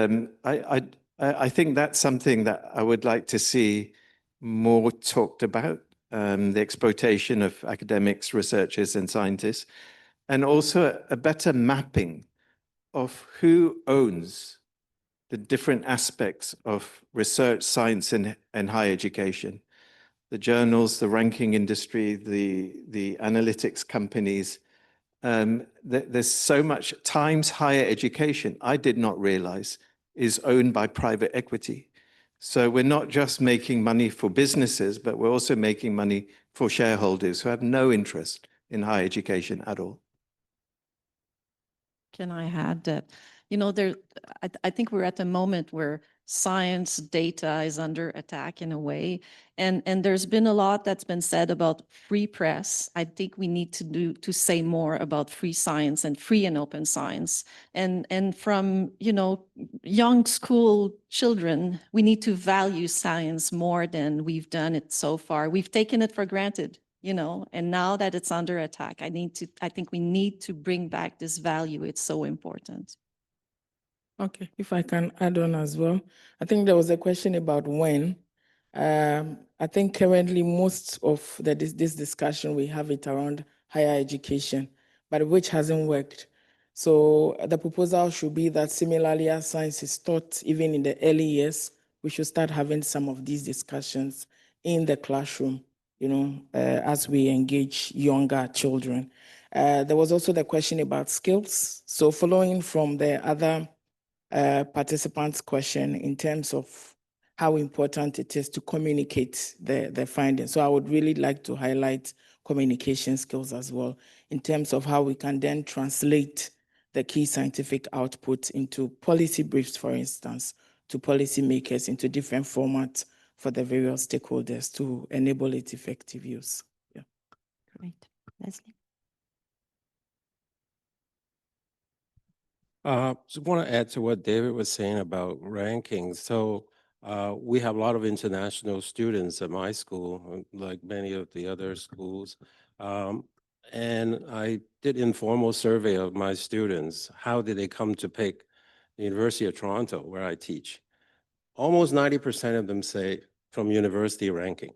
I think that's something that I would like to see more talked about, the exploitation of academics, researchers, and scientists, and also a better mapping of who owns the different aspects of research, science, and higher education. The journals, the ranking industry, the analytics companies. There's so much. Times Higher Education, I did not realize, is owned by private equity. So we're not just making money for businesses, but we're also making money for shareholders who have no interest in higher education at all. Can I add that, you know, I think we're at a moment where science data is under attack in a way. And there's been a lot that's been said about free press. I think we need to say more about free science and free and open science. And from, you know, young school children, we need to value science more than we've done it so far. We've taken it for granted, you know, and now that it's under attack, I think we need to bring back this value. It's so important. Okay, if I can add on as well. I think there was a question about when. I think currently most of this discussion, we have it around higher education, but which hasn't worked. So the proposal should be that similarly as science is taught even in the early years, we should start having some of these discussions in the classroom, you know, as we engage younger children. There was also the question about skills. So following from the other participants' question in terms of how important it is to communicate the findings. So I would really like to highlight communication skills as well in terms of how we can then translate the key scientific output into policy briefs, for instance, to policymakers into different formats for the various stakeholders to enable its effective use. Yeah. Great. Leslie? Just want to add to what David was saying about rankings. So we have a lot of international students at my school, like many of the other schools. And I did informal survey of my students. How did they come to pick the University of Toronto, where I teach? Almost 90% of them say from university ranking.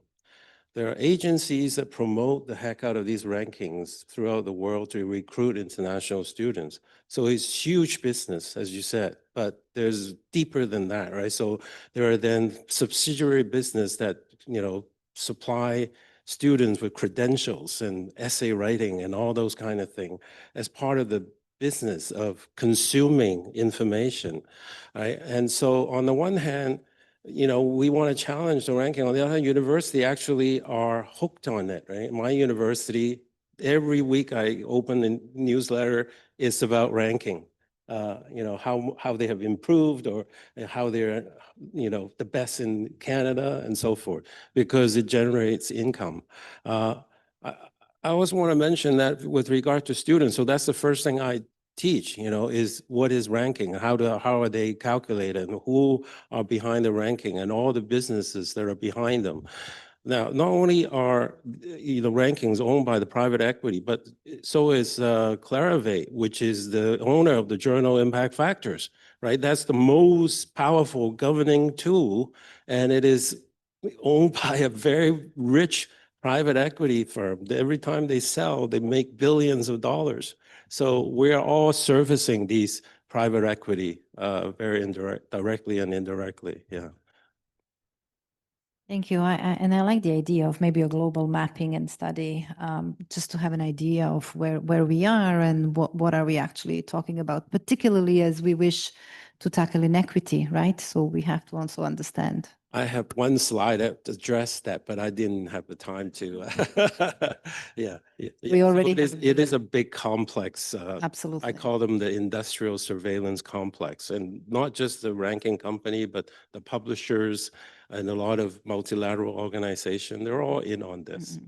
There are agencies that promote the heck out of these rankings throughout the world to recruit international students. So it's huge business, as you said, but there's deeper than that, right? So there are then subsidiary business that, you know, supply students with credentials and essay writing and all those kind of things as part of the business of consuming information, right? And so on the one hand, you know, we want to challenge the ranking. On the other hand, university actually are hooked on it, right? My university, every week I open a newsletter, it's about ranking. You know, how they have improved or how they're, you know, the best in Canada and so forth, because it generates income. I also want to mention that with regard to students, so that's the first thing I teach, you know, is what is ranking, how are they calculated, and who are behind the ranking, and all the businesses that are behind them. Now, not only are the rankings owned by the private equity, but so is Clarivate, which is the owner of the journal Impact Factors, right? That's the most powerful governing tool, and it is owned by a very rich private equity firm. Every time they sell, they make billions of dollars. So we're all servicing these private equity very directly and indirectly, yeah. Thank you. And I like the idea of maybe a global mapping and study, just to have an idea of where we are and what are we actually talking about, particularly as we wish to tackle inequity, right? So we have to also understand. I have one slide that addressed that, but I didn't have the time to. Yeah. We already So it is a big complex. Absolutely. I call them the industrial surveillance complex, and not just the ranking company, but the publishers and a lot of multilateral organizations. They're all in on this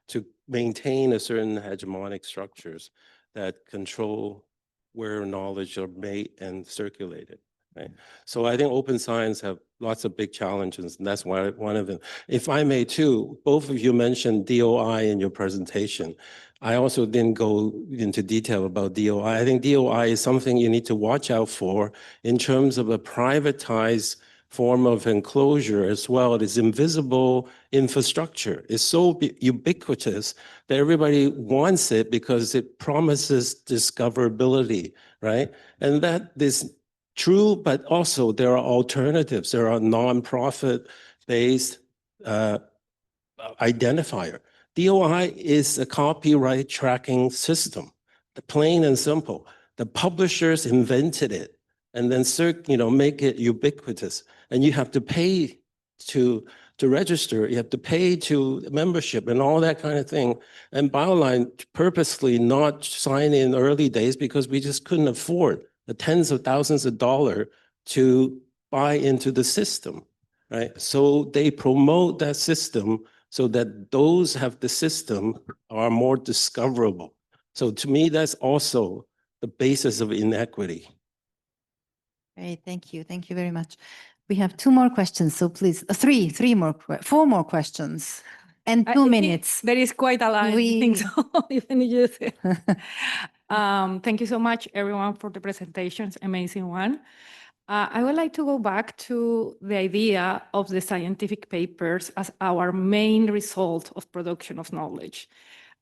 to maintain a certain hegemonic structures that control where knowledge are made and circulated. Right. So I think open science have lots of big challenges, and that's why one of them. If I may too, both of you mentioned DOI in your presentation. I also didn't go into detail about DOI. I think DOI is something you need to watch out for in terms of a privatized form of enclosure as well. It is invisible infrastructure. It's so ubiquitous that everybody wants it because it promises discoverability, right? And that is true, but also there are alternatives. There are non-profit-based identifier. DOI is a copyright tracking system, plain and simple. The publishers invented it and then make it ubiquitous. And you have to pay to register, you have to pay to membership and all that kind of thing. And Bioline purposely not sign in early days because we just couldn't afford tens of thousands of dollars to buy into the system, right? So they promote that system so that those have the system are more discoverable. So to me, that's also the basis of inequity. Great, thank you. Thank you very much. We have two more questions, so please, four more questions, and I 2 think minutes. There is quite a lot. I think We- so. Even you say. Thank you so much, everyone, for the presentations. Amazing one. I would like to go back to the idea of the scientific papers as our main result of production of knowledge.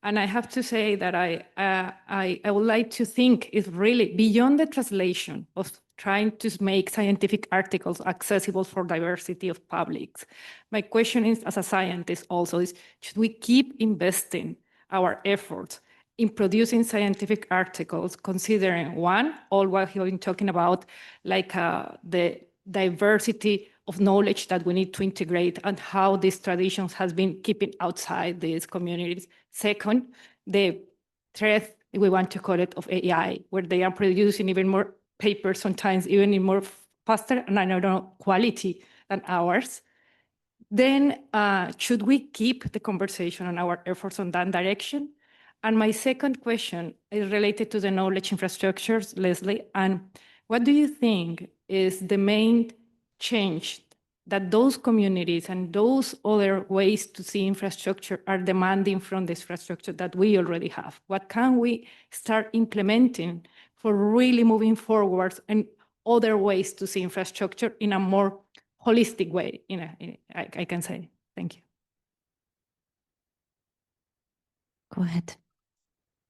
And I have to say that I would like to think is really beyond the translation of trying to make scientific articles accessible for diversity of publics. My question is, as a scientist also, is should we keep investing our efforts in producing scientific articles, considering one, all what you've been talking about, like the diversity of knowledge that we need to integrate and how these traditions has been keeping outside these communities. Second, the threat, we want to call it, of AI, where they are producing even more papers, sometimes even in more faster and I don't know quality than ours. Then should we keep the conversation and our efforts on that direction? And my second question is related to the knowledge infrastructures, Leslie. And what do you think is the main change that those communities and those other ways to see infrastructure are demanding from the infrastructure that we already have? What can we start implementing for really moving forward and other ways to see infrastructure in a more holistic way, I can say? Thank you. Go ahead.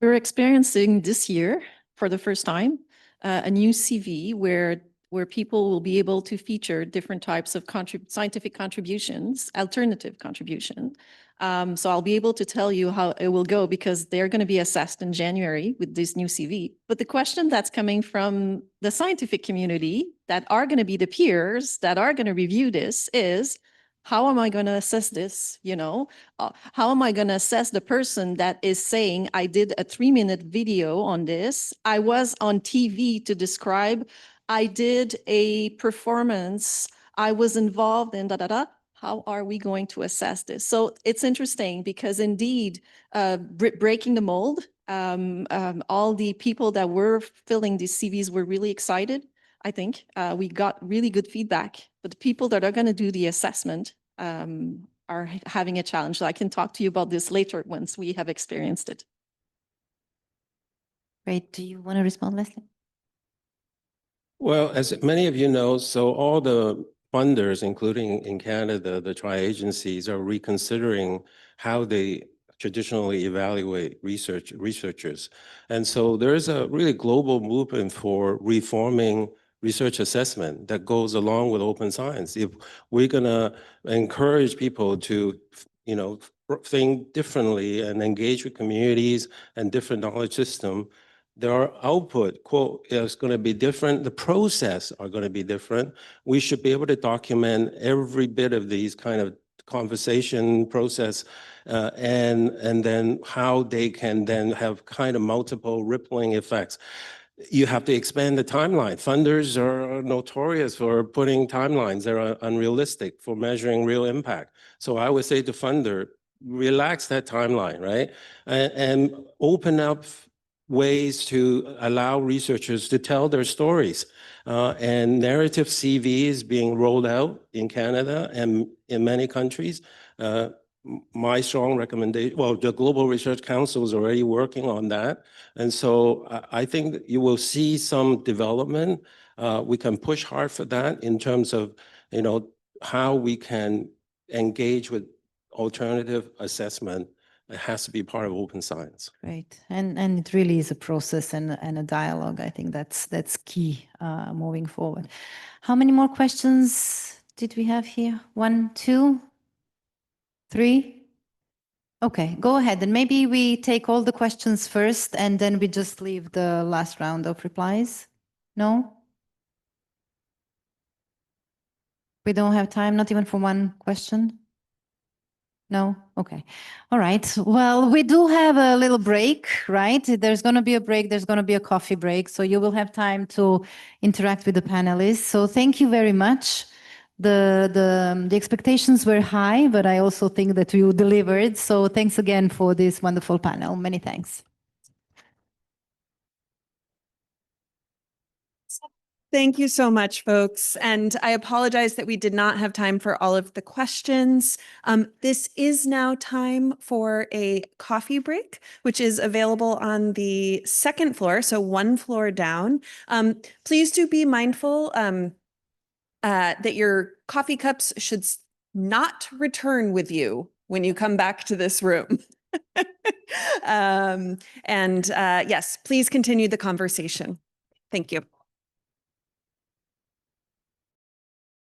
We're experiencing this year, for the first time, a new CV where people will be able to feature different types of scientific contributions, alternative contribution. So I'll be able to tell you how it will go because they're going to be assessed in January with this new CV. But the question that's coming from the scientific community that are going to be the peers that are going to review this is, how am I going to assess this? How am I going to assess the person that is saying, I did a 3-minute video on this, I was on TV to describe, I did a performance, I was involved in da-da-da. How are we going to assess this? So it's interesting because indeed, breaking the mold, all the people that were filling these CVs were really excited. I think we got really good feedback, but the people that are going to do the assessment are having a challenge. So I can talk to you about this later once we have experienced it. Great. Do you want to respond, Leslie? Well, as many of you know, so all the funders, including in Canada, the tri-agencies are reconsidering how they traditionally evaluate researchers. And so there's a really global movement for reforming research assessment that goes along with open science. If we're gonna encourage people to, think differently and engage with communities and different knowledge system, their output, quote, is going to be different. The process are going to be different. We should be able to document every bit of these kind of conversation process and then how they can then have kind of multiple rippling effects. You have to expand the timeline. Funders are notorious for putting timelines that are unrealistic for measuring real impact. So I would say to funder, relax that timeline, right? And open up ways to allow researchers to tell their stories. And narrative CV is being rolled out in Canada and in many countries. My strong recommendation, well, the Global Research Council is already working on that. And so I think you will see some development. We can push hard for that in terms of, how we can engage with alternative assessment. It has to be part of open science. Great. And it really is a process and a dialogue. I think that's key moving forward. How many more questions did we have here? 1, 2, 3? Okay, go ahead. And maybe we take all the questions first and then we just leave the last round of replies. No? We don't have time, not even for one question? No? Okay. All right. Well, we do have a little break, right? There's going to be a break. There's going to be a coffee break. So you will have time to interact with the panelists. So thank you very much. The expectations were high, but I also think that you delivered. So thanks again for this wonderful panel. Many thanks. Thank you so much, folks. And I apologize that we did not have time for all of the questions. This is now time for a coffee break, which is available on the second floor, so one floor down. Please do be mindful that your coffee cups should not return with you when you come back to this room. Yes, please continue the conversation. Thank you.